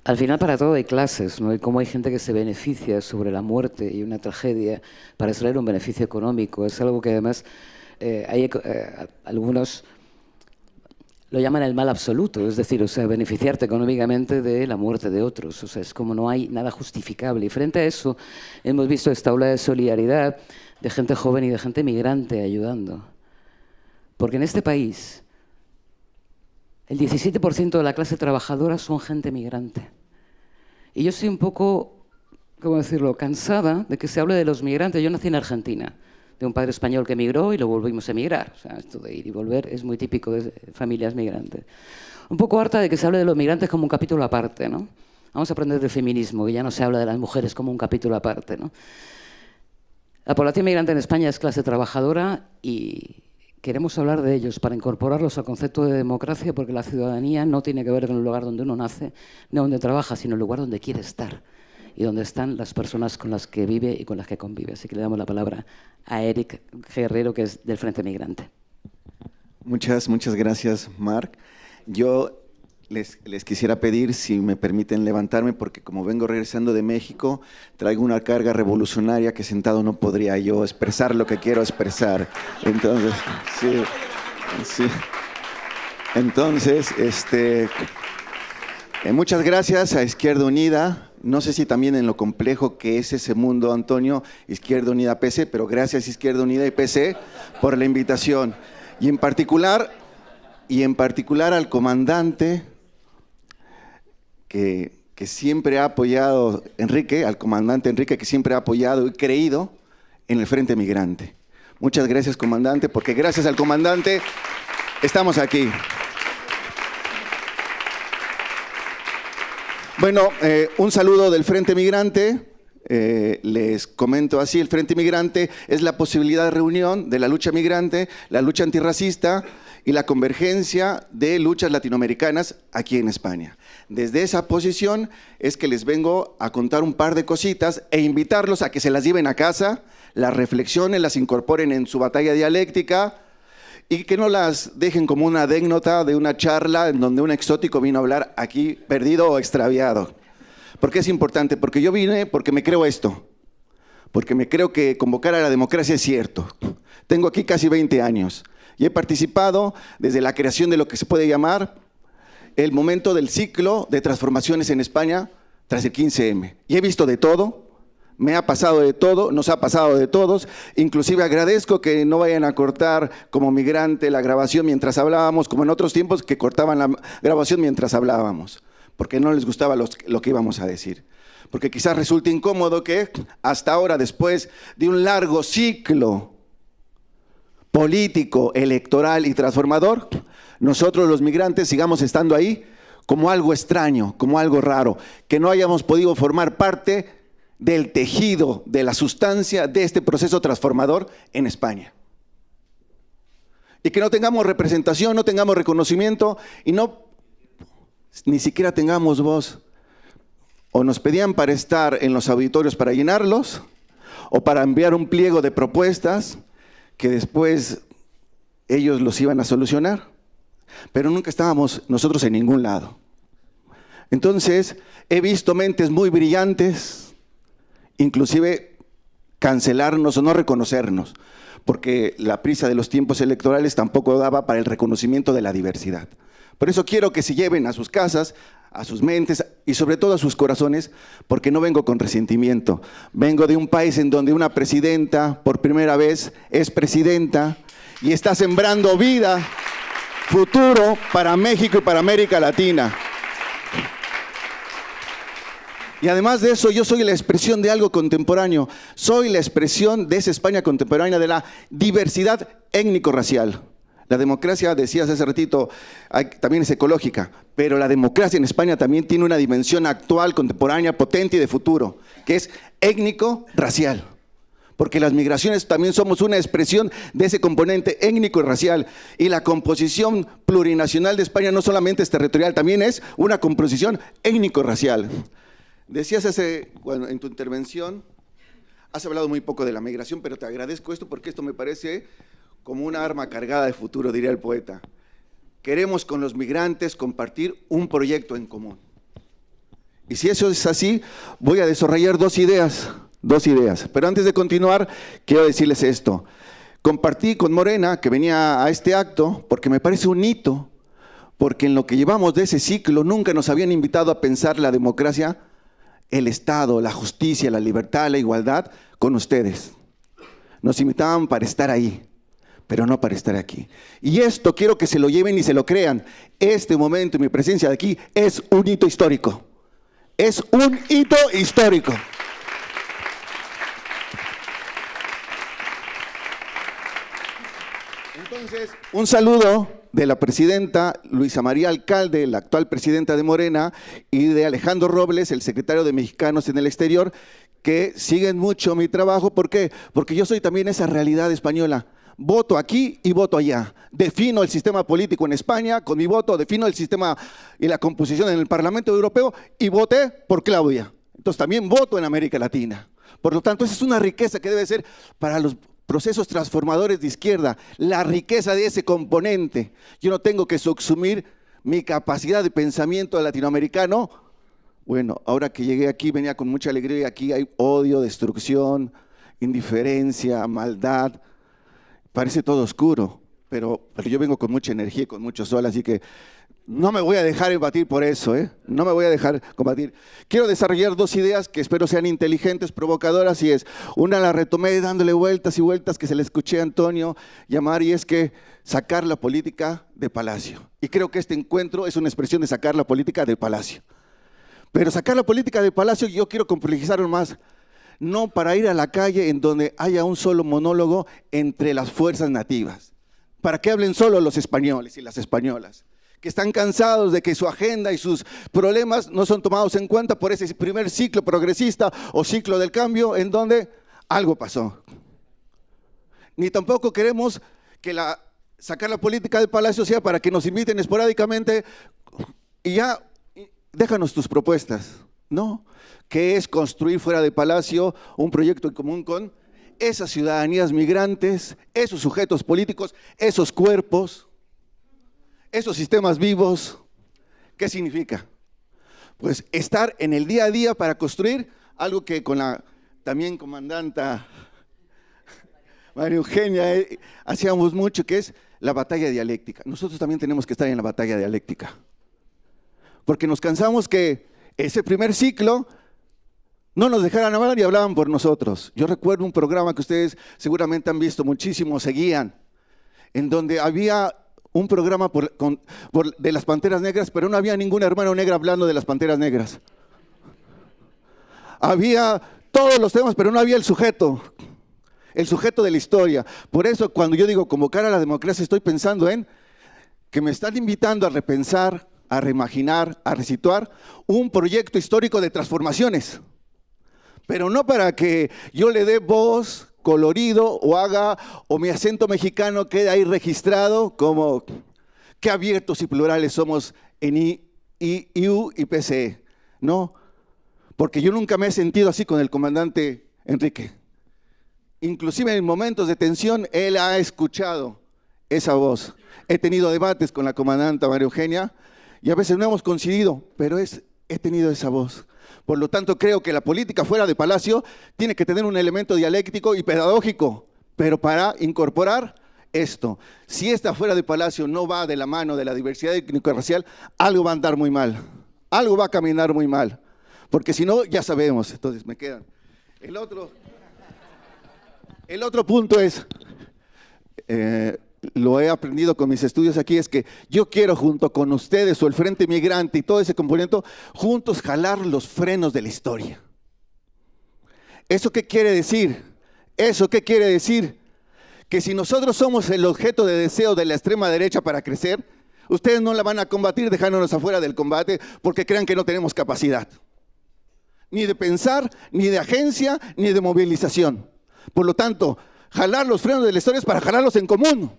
Al final para todo hay clases, ¿no? Y cómo hay gente que se beneficia sobre la muerte y una tragedia para extraer un beneficio económico. Es algo que además algunos lo llaman el mal absoluto, es decir, o sea, beneficiarte económicamente de la muerte de otros. O sea, es como no hay nada justificable. Y frente a eso hemos visto esta ola de solidaridad de gente joven y de gente migrante ayudando. Porque en este país el 17% de la clase trabajadora son gente migrante. Y yo estoy un poco, ¿cómo decirlo?, cansada de que se hable de los migrantes. Yo nací en Argentina, de un padre español que emigró y lo volvimos a emigrar. O sea, esto de ir y volver es muy típico de familias migrantes. Un poco harta de que se hable de los migrantes como un capítulo aparte, ¿no? Vamos a aprender del feminismo, que ya no se habla de las mujeres como un capítulo aparte, ¿no? La población migrante en España es clase trabajadora y queremos hablar de ellos para incorporarlos al concepto de democracia, porque la ciudadanía no tiene que ver con el lugar donde uno nace, ni donde trabaja, sino el lugar donde quiere estar y donde están las personas con las que vive y con las que convive. Así que le damos la palabra a Eric Guerrero, que es del Frente Migrante. Muchas gracias, Marc. Yo les quisiera pedir si me permiten levantarme, porque como vengo regresando de México, traigo una carga revolucionaria que sentado no podría yo expresar lo que quiero expresar. Entonces, sí. Entonces, muchas gracias a Izquierda Unida. No sé si también en lo complejo que es ese mundo, Antonio, Izquierda Unida PC, pero gracias Izquierda Unida y PC por la invitación. Y en particular al comandante que siempre ha apoyado, al comandante Enrique, que siempre ha apoyado y creído en el Frente Migrante. Muchas gracias, comandante, porque gracias al comandante estamos aquí. Bueno, un saludo del Frente Migrante. Les comento así: el Frente Migrante es la posibilidad de reunión de la lucha migrante, la lucha antirracista y la convergencia de luchas latinoamericanas aquí en España. Desde esa posición es que les vengo a contar un par de cositas e invitarlos a que se las lleven a casa, las reflexionen, las incorporen en su batalla dialéctica y que no las dejen como una anécdota de una charla en donde un exótico vino a hablar aquí perdido o extraviado. ¿Por qué es importante? Porque yo vine porque me creo esto, porque me creo que convocar a la democracia es cierto. Tengo aquí casi 20 años y he participado desde la creación de lo que se puede llamar el momento del ciclo de transformaciones en España tras el 15M. Y he visto de todo, me ha pasado de todo, nos ha pasado de todos. Inclusive agradezco que no vayan a cortar como migrante la grabación mientras hablábamos, como en otros tiempos que cortaban la grabación mientras hablábamos, porque no les gustaba lo que íbamos a decir. Porque quizás resulte incómodo que hasta ahora, después de un largo ciclo político, electoral y transformador, nosotros los migrantes sigamos estando ahí como algo extraño, como algo raro, que no hayamos podido formar parte del tejido, de la sustancia de este proceso transformador en España. Y que no tengamos representación, no tengamos reconocimiento y ni siquiera tengamos voz. O nos pedían para estar en los auditorios para llenarlos, o para enviar un pliego de propuestas que después ellos los iban a solucionar. Pero nunca estábamos nosotros en ningún lado. Entonces, he visto mentes muy brillantes, inclusive cancelarnos o no reconocernos, porque la prisa de los tiempos electorales tampoco daba para el reconocimiento de la diversidad. Por eso quiero que se lleven a sus casas a sus mentes y sobre todo a sus corazones, porque no vengo con resentimiento. Vengo de un país en donde una presidenta, por primera vez, es presidenta y está sembrando vida, futuro para México y para América Latina. Y además de eso, yo soy la expresión de algo contemporáneo. Soy la expresión de esa España contemporánea, de la diversidad étnico-racial. La democracia, decías hace ratito, también es ecológica, pero la democracia en España también tiene una dimensión actual, contemporánea, potente y de futuro, que es étnico-racial. Porque las migraciones también somos una expresión de ese componente étnico y racial. Y la composición plurinacional de España no solamente es territorial, también es una composición étnico-racial. Decías en tu intervención, has hablado muy poco de la migración, pero te agradezco esto porque esto me parece como una arma cargada de futuro, diría el poeta. Queremos con los migrantes compartir un proyecto en común. Y si eso es así, voy a desarrollar dos ideas. Pero antes de continuar, quiero decirles esto. Compartí con Morena, que venía a este acto, porque me parece un hito, porque en lo que llevamos de ese ciclo nunca nos habían invitado a pensar la democracia, el Estado, la justicia, la libertad, la igualdad con ustedes. Nos invitaban para estar ahí, pero no para estar aquí. Y esto quiero que se lo lleven y se lo crean. Este momento y mi presencia de aquí es un hito histórico. Es un hito histórico. Entonces, un saludo de la presidenta Luisa María Alcalde, la actual presidenta de Morena, y de Alejandro Robles, el secretario de Mexicanos en el Exterior, que siguen mucho mi trabajo. ¿Por qué? Porque yo soy también esa realidad española. Voto aquí y voto allá. Defino el sistema político en España con mi voto, defino el sistema y la composición en el Parlamento Europeo y voté por Claudia. Entonces también voto en América Latina. Por lo tanto, esa es una riqueza que debe ser para los procesos transformadores de izquierda, la riqueza de ese componente. Yo no tengo que subsumir mi capacidad de pensamiento latinoamericano. Bueno, ahora que llegué aquí venía con mucha alegría y aquí hay odio, destrucción, indiferencia, maldad. Parece todo oscuro, pero yo vengo con mucha energía y con mucho sol, así que no me voy a dejar embatir por eso, no me voy a dejar combatir. Quiero desarrollar dos ideas que espero sean inteligentes, provocadoras, y es, una la retomé dándole vueltas y vueltas que se le escuché a Antonio llamar, y es que sacar la política de Palacio. Y creo que este encuentro es una expresión de sacar la política de Palacio. Pero sacar la política de Palacio yo quiero complejizarlo más. No para ir a la calle en donde haya un solo monólogo entre las fuerzas nativas, para que hablen solo los españoles y las españolas, que están cansados de que su agenda y sus problemas no son tomados en cuenta por ese primer ciclo progresista o ciclo del cambio en donde algo pasó. Ni tampoco queremos que sacar la política del Palacio sea para que nos inviten esporádicamente y ya déjanos tus propuestas. No, que es construir fuera de Palacio un proyecto en común con esas ciudadanías migrantes, esos sujetos políticos, esos cuerpos, esos sistemas vivos. ¿Qué significa? Pues estar en el día a día para construir algo que con la también comandanta María Eugenia hacíamos mucho, que es la batalla dialéctica. Nosotros también tenemos que estar en la batalla dialéctica, porque nos cansamos que ese primer ciclo no nos dejaran hablar y hablaban por nosotros. Yo recuerdo un programa que ustedes seguramente han visto muchísimo, seguían, en donde había un programa de las Panteras Negras, pero no había ningún hermano negro hablando de las Panteras Negras. Había todos los temas, pero no había el sujeto de la historia. Por eso cuando yo digo convocar a la democracia, estoy pensando en que me están invitando a repensar, a reimaginar, a resituar un proyecto histórico de transformaciones, pero no para que yo le dé voz, colorido o mi acento mexicano quede ahí registrado como qué abiertos y plurales somos en IU y PCE. No, porque yo nunca me he sentido así con el comandante Enrique. Inclusive en momentos de tensión él ha escuchado esa voz. He tenido debates con la comandanta María Eugenia y a veces no hemos coincidido, pero he tenido esa voz. Por lo tanto, creo que la política fuera de Palacio tiene que tener un elemento dialéctico y pedagógico, pero para incorporar esto. Si esta fuera de Palacio no va de la mano de la diversidad étnico-racial, algo va a andar muy mal. algo va a caminar muy mal. Porque si no, ya sabemos. Entonces me quedan. El otro punto es, lo he aprendido con mis estudios aquí, es que yo quiero junto con ustedes o el Frente Migrante y todo ese componente, juntos jalar los frenos de la historia. ¿Eso qué quiere decir? ¿Eso qué quiere decir? Que si nosotros somos el objeto de deseo de la extrema derecha para crecer, ustedes no la van a combatir dejándonos afuera del combate porque crean que no tenemos capacidad. Ni de pensar, ni de agencia, ni de movilización. Por lo tanto, jalar los frenos de la historia es para jalarlos en común.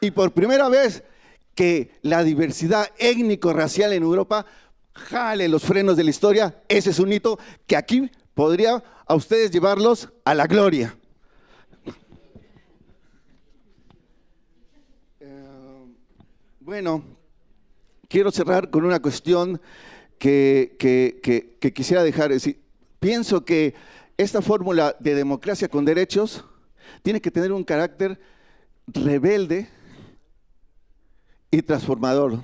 Y por primera vez que la diversidad étnico-racial en Europa jale los frenos de la historia, ese es un hito que aquí podría a ustedes llevarlos a la gloria. Bueno, quiero cerrar con una cuestión que quisiera dejar. Es decir, pienso que esta fórmula de democracia con derechos tiene que tener un carácter rebelde y transformador,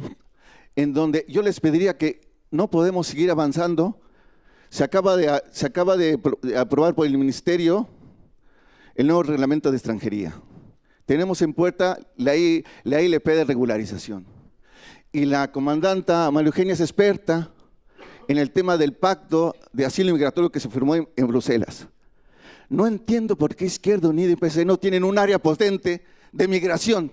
en donde yo les pediría que no podemos seguir avanzando. Se acaba de aprobar por el Ministerio el nuevo reglamento de extranjería. Tenemos en puerta la ILP de regularización. Y la comandanta María Eugenia es experta en el tema del pacto de asilo migratorio que se firmó en Bruselas. No entiendo por qué Izquierda Unida y PC no tienen un área potente de migración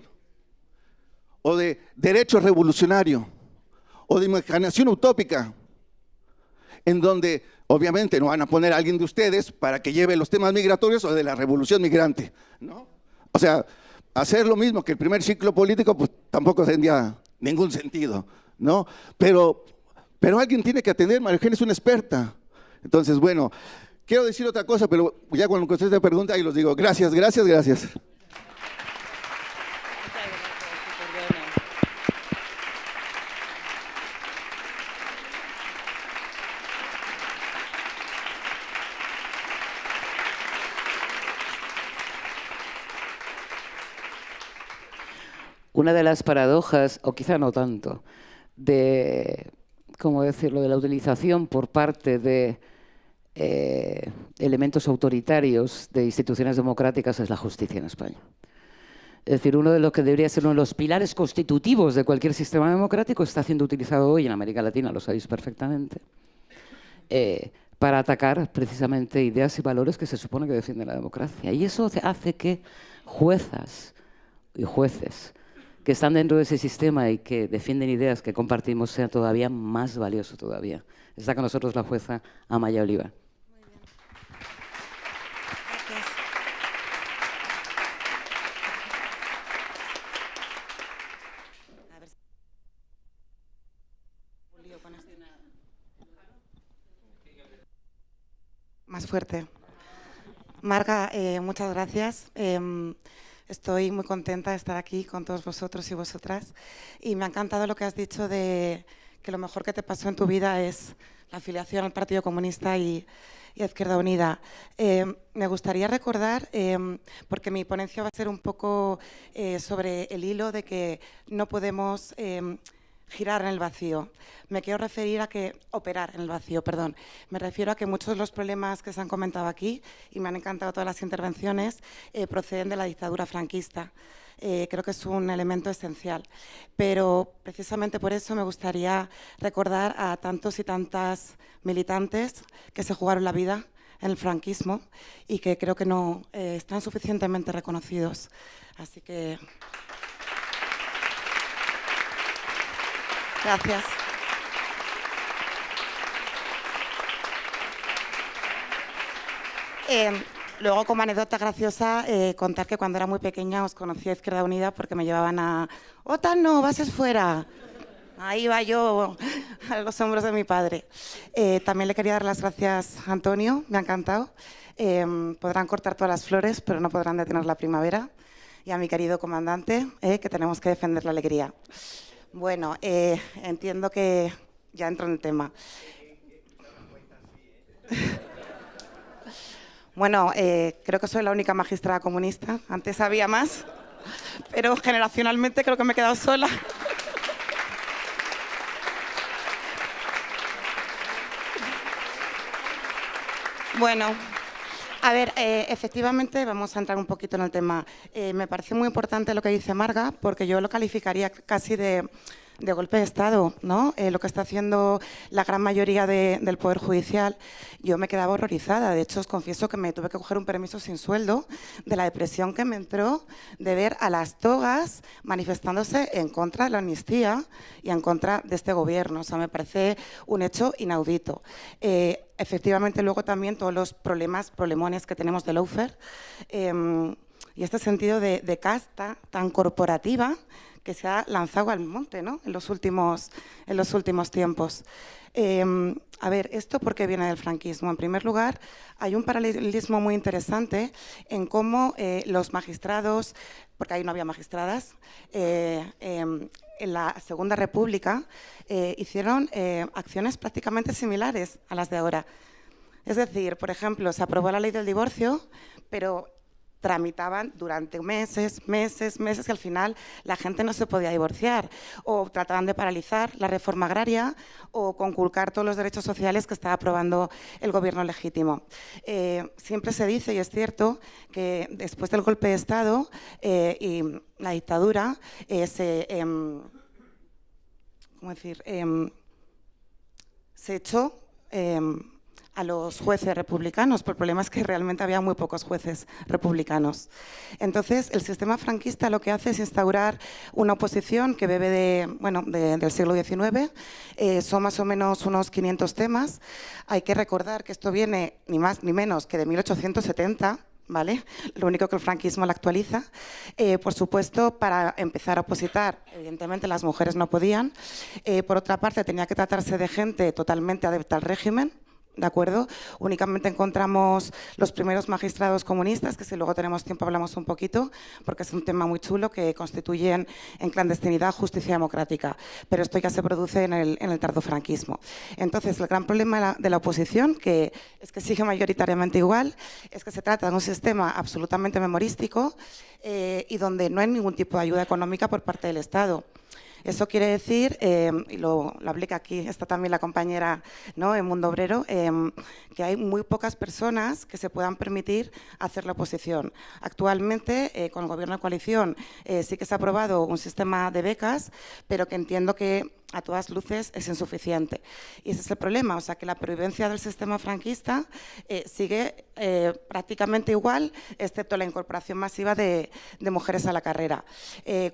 o de derecho revolucionario o de imaginación utópica, en donde obviamente no van a poner a alguien de ustedes para que lleve los temas migratorios o de la revolución migrante, ¿no? O sea, hacer lo mismo que el primer ciclo político, pues tampoco tendría ningún sentido, ¿no? Pero alguien tiene que atender. María Eugenia es una experta. Entonces, bueno, quiero decir otra cosa, pero ya cuando ustedes me preguntan, ahí los digo. Gracias, gracias, gracias. Una de las paradojas, o quizá no tanto, de, ¿cómo decirlo?, de la utilización por parte de elementos autoritarios de instituciones democráticas es la justicia en España. Es decir, uno de los que debería ser uno de los pilares constitutivos de cualquier sistema democrático está siendo utilizado hoy en América Latina, lo sabéis perfectamente, para atacar precisamente ideas y valores que se supone que defienden la democracia. Y eso hace que juezas y jueces que están dentro de ese sistema y que defienden ideas que compartimos sea todavía más valioso todavía. Está con nosotros la jueza Amaya Oliva. Muy bien. Gracias. A ver. Más fuerte. Marga, muchas gracias. Estoy muy contenta de estar aquí con todos vosotros y vosotras y me ha encantado lo que has dicho de que lo mejor que te pasó en tu vida es la afiliación al Partido Comunista y a Izquierda Unida. Me gustaría recordar, porque mi ponencia va a ser un poco sobre el hilo de que no podemos girar en el vacío. Me quiero referir a que, operar en el vacío, perdón. Me refiero a que muchos de los problemas que se han comentado aquí, y me han encantado todas las intervenciones, proceden de la dictadura franquista. Creo que es un elemento esencial. Pero precisamente por eso me gustaría recordar a tantos y tantas militantes que se jugaron la vida en el franquismo y que creo que no están suficientemente reconocidos. Así que... Gracias. Luego, como anécdota graciosa, contar que cuando era muy pequeña os conocí a Izquierda Unida porque me llevaban a «OTAN no, bases fuera». Ahí iba yo a los hombros de mi padre. También le quería dar las gracias a Antonio, me ha encantado. Podrán cortar todas las flores, pero no podrán detener la primavera. Y a mi querido comandante, que tenemos que defender la alegría. Bueno, entiendo que ya entro en el tema. Bueno, creo que soy la única magistrada comunista. Antes había más, pero generacionalmente creo que me he quedado sola. Bueno, a ver, efectivamente vamos a entrar un poquito en el tema. Me parece muy importante lo que dice Marga, porque yo lo calificaría casi de golpe de Estado, ¿no? Lo que está haciendo la gran mayoría del Poder Judicial. Yo me quedaba horrorizada. De hecho, os confieso que me tuve que coger un permiso sin sueldo de la depresión que me entró de ver a las togas manifestándose en contra de la amnistía y en contra de este gobierno. O sea, me parece un hecho inaudito. Efectivamente, luego también todos los problemones que tenemos de lawfare y este sentido de casta tan corporativa que se ha lanzado al monte, ¿no? en los últimos tiempos. A ver, ¿esto por qué viene del franquismo? En primer lugar, hay un paralelismo muy interesante en cómo los magistrados, porque ahí no había magistradas, en la Segunda República hicieron acciones prácticamente similares a las de ahora. Es decir, por ejemplo, se aprobó la ley del divorcio, pero tramitaban durante meses, y al final la gente no se podía divorciar, o trataban de paralizar la reforma agraria o conculcar todos los derechos sociales que estaba aprobando el gobierno legítimo. Siempre se dice, y es cierto, que después del golpe de Estado y la dictadura se echó a los jueces republicanos, pero el problema es que realmente había muy pocos jueces republicanos. Entonces, el sistema franquista lo que hace es instaurar una oposición que bebe del siglo XIX, son más o menos unos 500 temas. Hay que recordar que esto viene ni más ni menos que de 1870, ¿vale? Lo único que el franquismo la actualiza. Por supuesto, para empezar a opositar, evidentemente las mujeres no podían. Por otra parte, tenía que tratarse de gente totalmente adepta al régimen, ¿de acuerdo? Únicamente encontramos los primeros magistrados comunistas, que si luego tenemos tiempo hablamos un poquito, porque es un tema muy chulo, que constituyen en clandestinidad justicia democrática. Pero esto ya se produce en el tardofranquismo. Entonces, el gran problema de la oposición, que es que sigue mayoritariamente igual, es que se trata de un sistema absolutamente memorístico y donde no hay ningún tipo de ayuda económica por parte del Estado. Eso quiere decir, y lo aplica aquí, está también la compañera, ¿no?, en Mundo Obrero, que hay muy pocas personas que se puedan permitir hacer la oposición. Actualmente, con el Gobierno de coalición, sí que se ha aprobado un sistema de becas, pero que entiendo que a todas luces es insuficiente. Y ese es el problema, o sea, que la pervivencia del sistema franquista sigue prácticamente igual, excepto la incorporación masiva de mujeres a la carrera.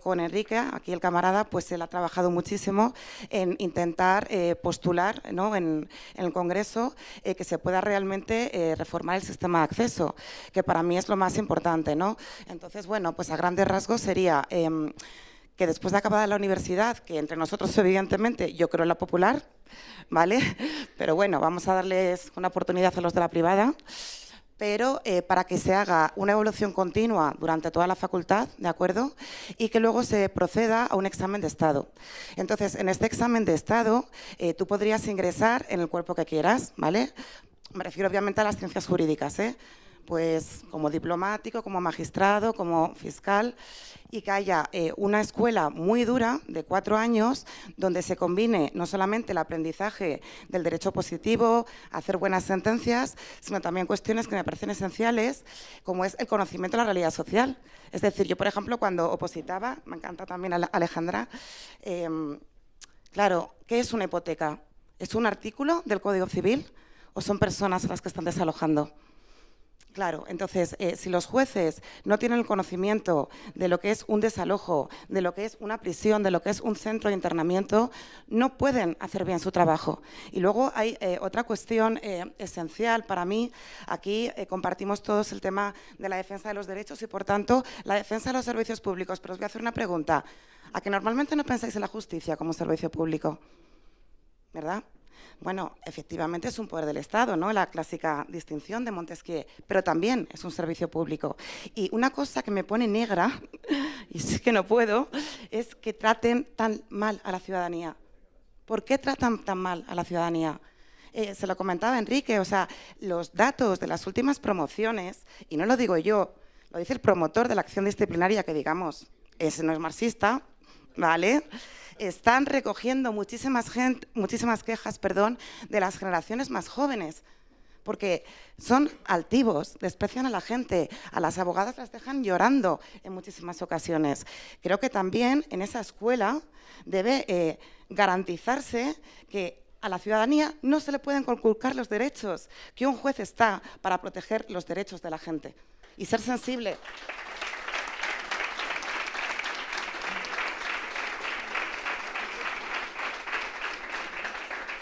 Con Enrique, aquí el camarada, pues él ha trabajado muchísimo en intentar postular, ¿no?, en el Congreso que se pueda realmente reformar el sistema de acceso, que para mí es lo más importante, ¿no? Entonces, bueno, pues a grandes rasgos sería que después de acabada la universidad, que entre nosotros evidentemente yo creo en la popular, ¿vale? Pero bueno, vamos a darles una oportunidad a los de la privada, pero para que se haga una evolución continua durante toda la facultad, ¿de acuerdo? Y que luego se proceda a un examen de estado. Entonces, en este examen de estado, tú podrías ingresar en el cuerpo que quieras, ¿vale? Me refiero obviamente a las ciencias jurídicas, pues como diplomático, como magistrado, como fiscal, y que haya una escuela muy dura de 4 años donde se combine no solamente el aprendizaje del derecho positivo, hacer buenas sentencias, sino también cuestiones que me parecen esenciales, como es el conocimiento de la realidad social. Es decir, yo, por ejemplo, cuando opositaba, me encanta también Alejandra, claro, ¿qué es una hipoteca? ¿Es un artículo del Código Civil o son personas a las que están desalojando? Claro, entonces, si los jueces no tienen el conocimiento de lo que es un desalojo, de lo que es una prisión, de lo que es un centro de internamiento, no pueden hacer bien su trabajo. Y luego hay otra cuestión esencial para mí. Aquí compartimos todos el tema de la defensa de los derechos y, por tanto, la defensa de los servicios públicos. Pero os voy a hacer una pregunta. ¿A que normalmente no pensáis en la justicia como servicio público? ¿Verdad? Bueno, efectivamente es un poder del Estado, ¿no?, la clásica distinción de Montesquieu, pero también es un servicio público. Y una cosa que me pone negra, y sí que no puedo, es que traten tan mal a la ciudadanía. ¿Por qué tratan tan mal a la ciudadanía? Se lo comentaba Enrique, o sea, los datos de las últimas promociones, y no lo digo yo, lo dice el promotor de la acción disciplinaria, que digamos, ese no es marxista, ¿vale?, están recogiendo muchísimas quejas, de las generaciones más jóvenes. porque son altivos, desprecian a la gente, a las abogadas las dejan llorando en muchísimas ocasiones. Creo que también en esa escuela debe garantizarse que a la ciudadanía no se le pueden conculcar los derechos, que un juez está para proteger los derechos de la gente y ser sensible.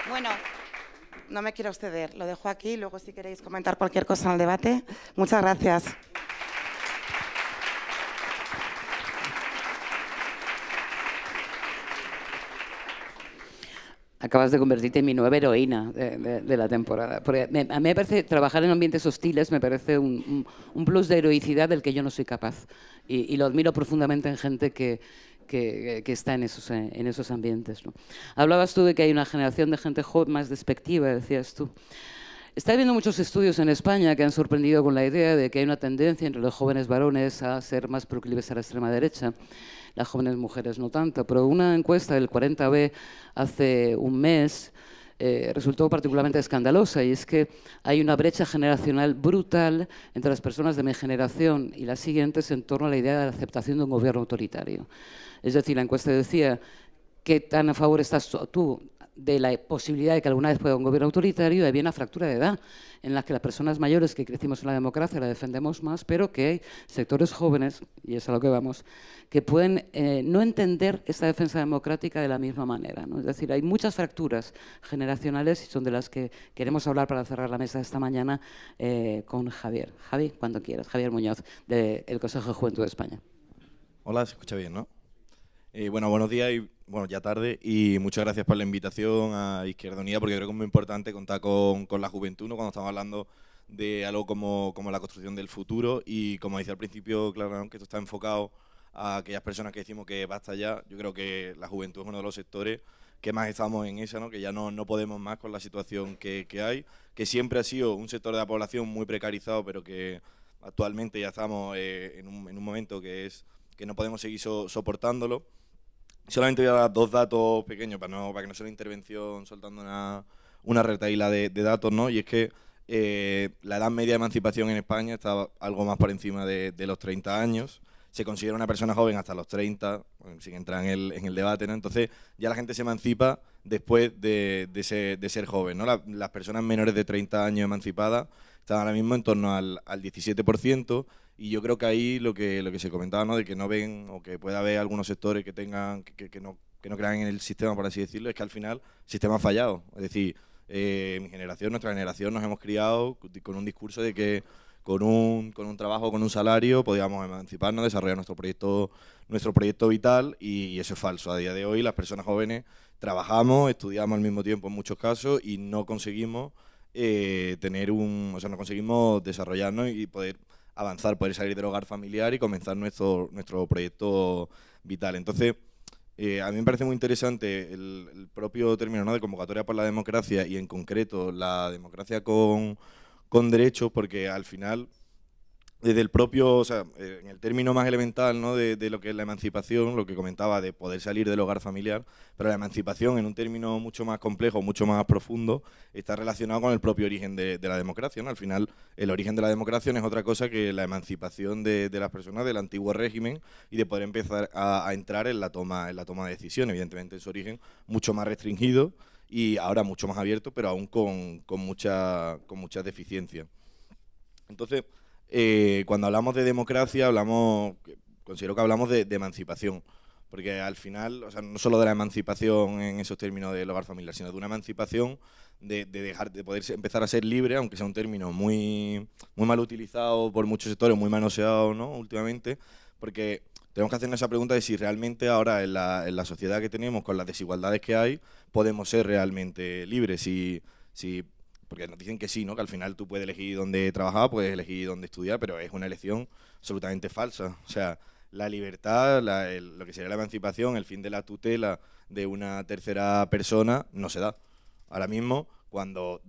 Bueno, no me quiero exceder, lo dejo aquí, luego si queréis comentar cualquier cosa en el debate. Muchas gracias. Acabas de convertirte en mi nueva heroína de la temporada. Porque a mí me parece, trabajar en ambientes hostiles me parece un plus de heroicidad del que yo no soy capaz. Y lo admiro profundamente en gente que está en esos ambientes, ¿no? Hablabas tú de que hay una generación de gente joven más despectiva, decías tú. Está habiendo muchos estudios en España que han sorprendido con la idea de que hay una tendencia entre los jóvenes varones a ser más proclives a la extrema derecha. Las jóvenes mujeres no tanto, pero una encuesta del 40B hace un mes resultó particularmente escandalosa, y es que hay una brecha generacional brutal entre las personas de mi generación y las siguientes en torno a la idea de la aceptación de un gobierno autoritario. Es decir, la encuesta decía: ¿qué tan a favor estás tú de la posibilidad de que alguna vez pueda un gobierno autoritario? Y había una fractura de edad en la que las personas mayores que crecimos en la democracia la defendemos más, pero que hay sectores jóvenes, y es a lo que vamos, que pueden no entender esta defensa democrática de la misma manera, ¿no? Es decir, hay muchas fracturas generacionales y son de las que queremos hablar para cerrar la mesa de esta mañana con Javier. Javi, cuando quieras. Javier Muñoz, del Consejo de Juventud de España. Hola, se escucha bien, ¿no? Bueno, buenos días y bueno, ya tarde, y muchas gracias por la invitación a Izquierda Unida, porque creo que es muy importante contar con la juventud, ¿no? Cuando estamos hablando de algo como la construcción del futuro, y como decía al principio, claro, que esto está enfocado a aquellas personas que decimos que basta ya. Yo creo que la juventud es uno de los sectores que más estamos en esa, ¿no? Que ya no podemos más con la situación que hay, que siempre ha sido un sector de la población muy precarizado, pero que actualmente ya estamos en un momento que no podemos seguir soportándolo. Solamente voy a dar dos datos pequeños para que no sea una intervención soltando una retahíla de datos, ¿no? Y es que la edad media de emancipación en España está algo más por encima de los 30 años. Se considera una persona joven hasta los 30, sin entrar en el debate, ¿no? Entonces ya la gente se emancipa después de ser joven, ¿no? Las personas menores de 30 años emancipadas están ahora mismo en torno al 17%, y yo creo que ahí lo que se comentaba, ¿no? De que no ven, o que pueda haber algunos sectores que tengan que no crean en el sistema, por así decirlo, es que al final el sistema ha fallado. Es decir, mi generación, nuestra generación, nos hemos criado con un discurso de que con un trabajo, con un salario, podíamos emanciparnos, desarrollar nuestro proyecto vital, y eso es falso. A día de hoy las personas jóvenes trabajamos, estudiamos al mismo tiempo en muchos casos, y no conseguimos no conseguimos desarrollarnos y poder avanzar, poder salir del hogar familiar y comenzar nuestro proyecto vital. Entonces, a mí me parece muy interesante el propio término, ¿no? De convocatoria por la democracia, y en concreto la democracia con derechos, porque al final, desde el propio, o sea, en el término más elemental, ¿no? de lo que es la emancipación, lo que comentaba de poder salir del hogar familiar, pero la emancipación en un término mucho más complejo, mucho más profundo, está relacionado con el propio origen de la democracia, ¿no? Al final, el origen de la democracia no es otra cosa que la emancipación de las personas del antiguo régimen, y de poder empezar a entrar en la toma de decisiones. Evidentemente, en su origen mucho más restringido, y ahora mucho más abierto, pero aún con muchas deficiencias. Entonces, cuando hablamos de democracia, considero que hablamos de emancipación, porque al final, o sea, no solo de la emancipación en esos términos del hogar familiar, sino de una emancipación de poder empezar a ser libre, aunque sea un término muy mal utilizado por muchos sectores, muy manoseado, ¿no? Últimamente, porque tenemos que hacernos esa pregunta de si realmente ahora en la sociedad que tenemos, con las desigualdades que hay, podemos ser realmente libres. Porque nos dicen que sí, ¿no? Que al final tú puedes elegir dónde trabajar, puedes elegir dónde estudiar, pero es una elección absolutamente falsa. O sea, la libertad, lo que sería la emancipación, el fin de la tutela de una tercera persona, no se da. Ahora mismo, cuando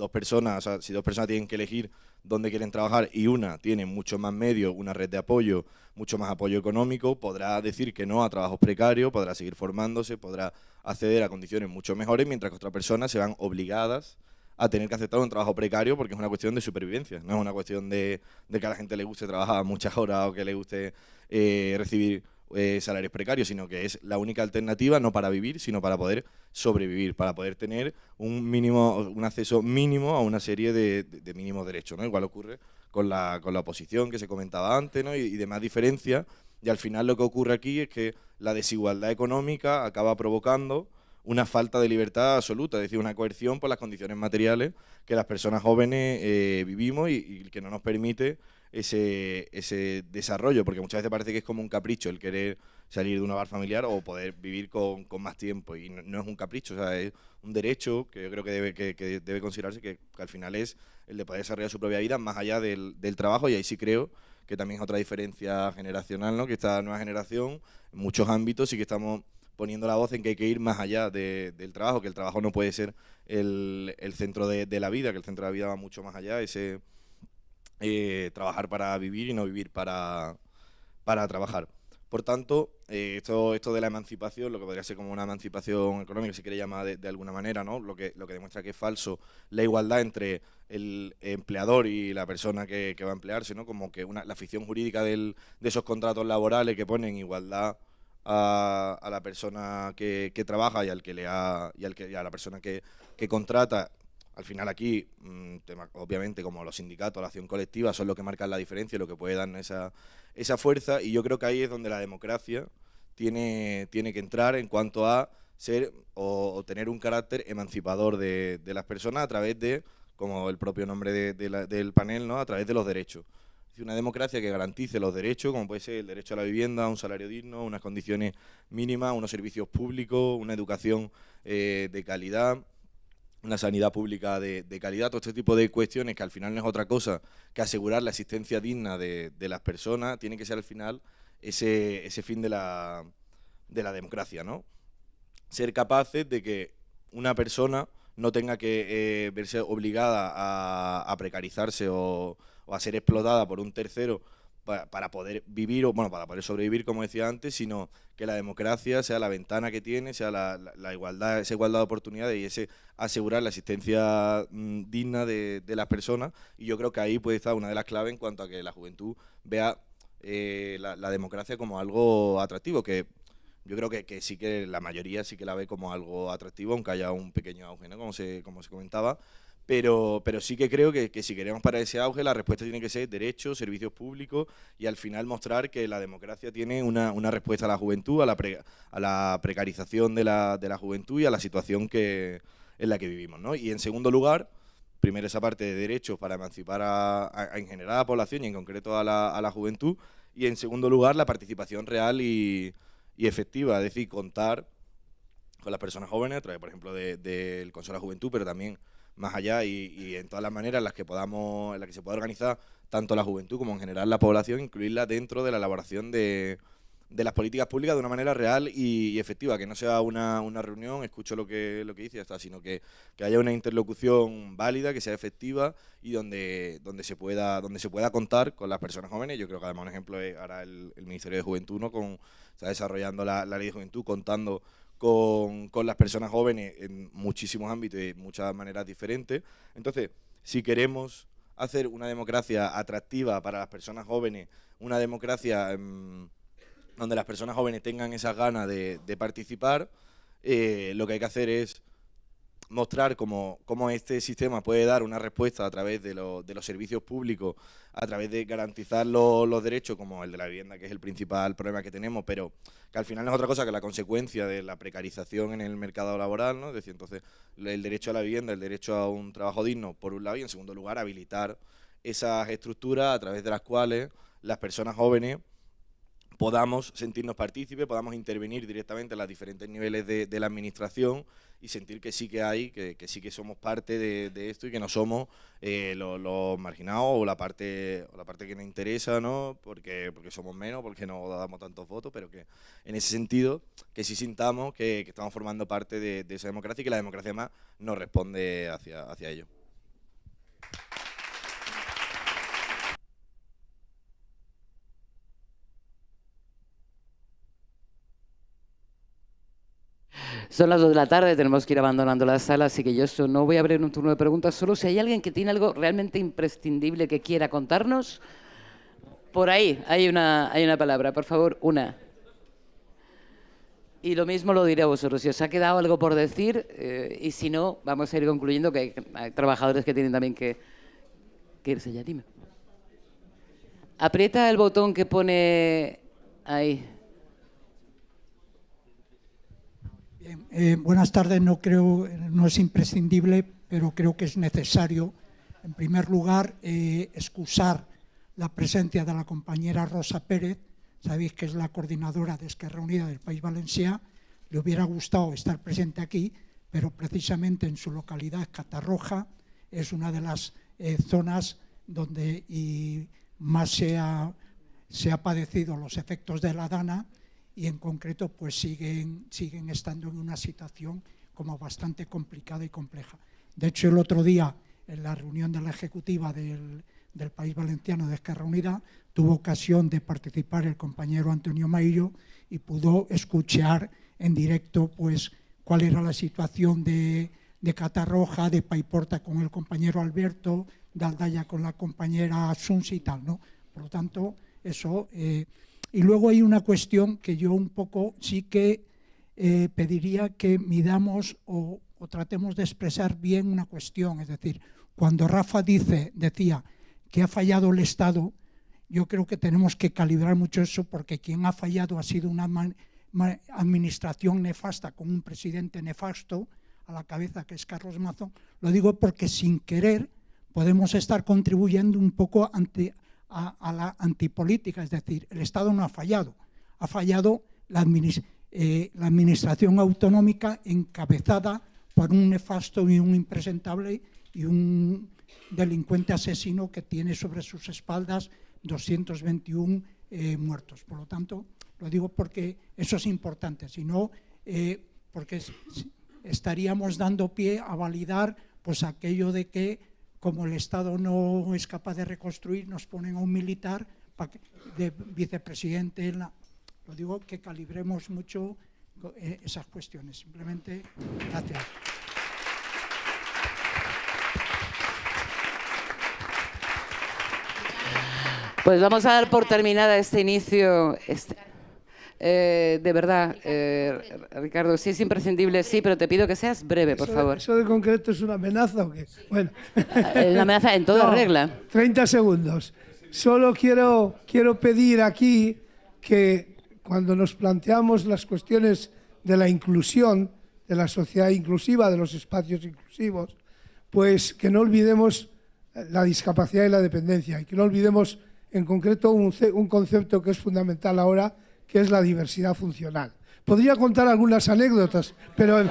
si dos personas tienen que elegir dónde quieren trabajar, y una tiene mucho más medios, una red de apoyo, mucho más apoyo económico, podrá decir que no a trabajos precarios, podrá seguir formándose, podrá acceder a condiciones mucho mejores, mientras que otras personas se van obligadas a tener que aceptar un trabajo precario porque es una cuestión de supervivencia, no es una cuestión de que a la gente le guste trabajar muchas horas o que le guste recibir salarios precarios, sino que es la única alternativa no para vivir, sino para poder sobrevivir, para poder tener un acceso mínimo a una serie de mínimos derechos, ¿no? Igual ocurre con la oposición que se comentaba antes, ¿no? y demás diferencias, y al final lo que ocurre aquí es que la desigualdad económica acaba provocando una falta de libertad absoluta, es decir, una coerción por las condiciones materiales que las personas jóvenes vivimos y que no nos permite ese desarrollo, porque muchas veces parece que es como un capricho el querer salir de un hogar familiar o poder vivir con más tiempo, y no es un capricho, o sea, es un derecho que yo creo que debe considerarse, que al final es el de poder desarrollar su propia vida más allá del trabajo, y ahí sí creo que también es otra diferencia generacional, ¿no? Que esta nueva generación, en muchos ámbitos, sí que estamos poniendo la voz en que hay que ir más allá del trabajo, que el trabajo no puede ser el centro de la vida, que el centro de la vida va mucho más allá, ese trabajar para vivir y no vivir para trabajar. Por tanto, esto de la emancipación, lo que podría ser como una emancipación económica, si quiere llamar de alguna manera, ¿no? Lo que demuestra que es falso la igualdad entre el empleador y la persona que va a emplearse, ¿no? Como que la ficción jurídica de esos contratos laborales que ponen igualdad a la persona que trabaja y a la persona que contrata. Al final aquí, obviamente, como los sindicatos, la acción colectiva son lo que marcan la diferencia y lo que puede dar esa fuerza, y yo creo que ahí es donde la democracia tiene que entrar en cuanto a ser o tener un carácter emancipador de las personas a través de, como el propio nombre del panel, ¿no? A través de los derechos. Es decir, una democracia que garantice los derechos, como puede ser el derecho a la vivienda, un salario digno, unas condiciones mínimas, unos servicios públicos, una educación de calidad, una sanidad pública de calidad, todo este tipo de cuestiones que al final no es otra cosa que asegurar la existencia digna de las personas, tiene que ser al final ese fin de la democracia, ¿no? Ser capaces de que una persona no tenga que verse obligada a precarizarse o a ser explotada por un tercero para poder vivir, para poder sobrevivir, como decía antes, sino que la democracia sea la ventana que tiene, sea la igualdad, esa igualdad de oportunidades y ese asegurar la existencia digna de las personas. Y yo creo que ahí puede estar una de las claves en cuanto a que la juventud vea la democracia como algo atractivo, que yo creo que sí, que la mayoría sí que la ve como algo atractivo, aunque haya un pequeño auge, ¿no? Como se comentaba. Pero sí que creo que si queremos para ese auge, la respuesta tiene que ser derechos, servicios públicos, y al final mostrar que la democracia tiene una respuesta a la juventud, a la precarización de la juventud y a la situación en la que vivimos, ¿no? Y en segundo lugar, primero esa parte de derechos para emancipar en general a la población y en concreto a la juventud, y en segundo lugar la participación real y efectiva, es decir, contar con las personas jóvenes a través, por ejemplo, del Consejo de la Juventud, pero también más allá y en todas las maneras en las que se pueda organizar tanto la juventud como en general la población, incluirla dentro de la elaboración de las políticas públicas de una manera real y efectiva, que no sea una reunión, escucho lo que dice y ya está, sino que haya una interlocución válida, que sea efectiva y donde se pueda contar con las personas jóvenes. Yo creo que además un ejemplo es ahora el Ministerio de Juventud, ¿no? Está desarrollando la ley de juventud, contando con las personas jóvenes en muchísimos ámbitos y de muchas maneras diferentes. Entonces, si queremos hacer una democracia atractiva para las personas jóvenes, una democracia donde las personas jóvenes tengan esas ganas de participar, lo que hay que hacer es mostrar cómo este sistema puede dar una respuesta a través de los servicios públicos, a través de garantizar los derechos, como el de la vivienda, que es el principal problema que tenemos, pero que al final no es otra cosa que la consecuencia de la precarización en el mercado laboral, ¿no? Es decir, entonces, el derecho a la vivienda, el derecho a un trabajo digno, por un lado, y en segundo lugar, habilitar esas estructuras a través de las cuales las personas jóvenes podamos sentirnos partícipes, podamos intervenir directamente en los diferentes niveles de la administración y sentir que sí que hay, que sí que somos parte de esto y que no somos los marginados o la parte que nos interesa, ¿no? Porque somos menos, porque no damos tantos votos, pero que en ese sentido que sí sintamos que estamos formando parte de esa democracia y que la democracia más nos responde hacia ello. Son las 2 de la tarde, tenemos que ir abandonando la sala, así que yo no voy a abrir un turno de preguntas, solo si hay alguien que tiene algo realmente imprescindible que quiera contarnos. Por ahí hay una palabra, por favor, una. Y lo mismo lo diré a vosotros, si os ha quedado algo por decir, y si no, vamos a ir concluyendo, que hay trabajadores que tienen también que irse ya. Dime. Aprieta el botón que pone ahí. Bien, buenas tardes. No es imprescindible, pero creo que es necesario, en primer lugar, excusar la presencia de la compañera Rosa Pérez. Sabéis que es la coordinadora de Esquerra Unida del País Valencià. Le hubiera gustado estar presente aquí, pero precisamente en su localidad, Catarroja, es una de las zonas donde más se ha padecido los efectos de la Dana, y en concreto pues siguen estando en una situación como bastante complicada y compleja. De hecho, el otro día, en la reunión de la ejecutiva del País Valenciano de Esquerra Unida, tuvo ocasión de participar el compañero Antonio Maillo y pudo escuchar en directo pues cuál era la situación de Catarroja, de Paiporta con el compañero Alberto, de Aldaya con la compañera Asunci y tal, ¿no? Por lo tanto, eso... Y luego hay una cuestión que yo un poco sí que pediría que midamos o tratemos de expresar bien una cuestión. Es decir, cuando Rafa decía que ha fallado el Estado, yo creo que tenemos que calibrar mucho eso, porque quien ha fallado ha sido una administración nefasta con un presidente nefasto a la cabeza, que es Carlos Mazón. Lo digo porque sin querer podemos estar contribuyendo un poco a la antipolítica. Es decir, el Estado no ha fallado la administración autonómica encabezada por un nefasto y un impresentable y un delincuente asesino que tiene sobre sus espaldas 221 muertos. Por lo tanto, lo digo porque eso es importante, sino porque estaríamos dando pie a validar pues aquello de que, como el Estado no es capaz de reconstruir, nos ponen a un militar de vicepresidente. Lo digo que calibremos mucho esas cuestiones. Simplemente, gracias. Pues vamos a dar por terminada este inicio. De verdad, Ricardo, sí es imprescindible, sí, pero te pido que seas breve, por favor. ¿Eso de concreto es una amenaza o qué? Bueno. Es una amenaza en toda regla. 30 segundos. Solo quiero pedir aquí que cuando nos planteamos las cuestiones de la inclusión, de la sociedad inclusiva, de los espacios inclusivos, pues que no olvidemos la discapacidad y la dependencia, y que no olvidemos en concreto un concepto que es fundamental ahora, que es la diversidad funcional. Podría contar algunas anécdotas, pero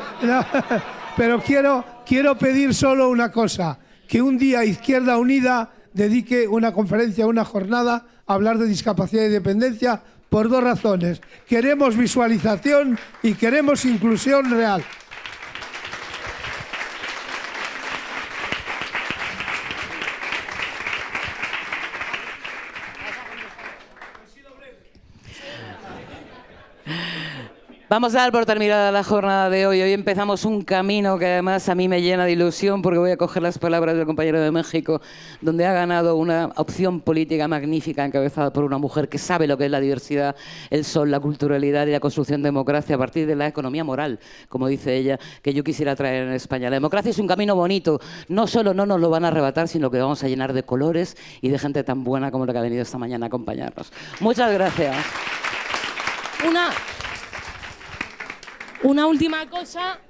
quiero pedir solo una cosa, que un día Izquierda Unida dedique una conferencia, una jornada a hablar de discapacidad y dependencia por dos razones. Queremos visualización y queremos inclusión real. Vamos a dar por terminada la jornada de hoy. Hoy empezamos un camino que además a mí me llena de ilusión, porque voy a coger las palabras del compañero de México, donde ha ganado una opción política magnífica encabezada por una mujer que sabe lo que es la diversidad, el sol, la culturalidad y la construcción de democracia a partir de la economía moral, como dice ella, que yo quisiera traer en España. La democracia es un camino bonito. No solo no nos lo van a arrebatar, sino que vamos a llenar de colores y de gente tan buena como la que ha venido esta mañana a acompañarnos. Muchas gracias. Una última cosa.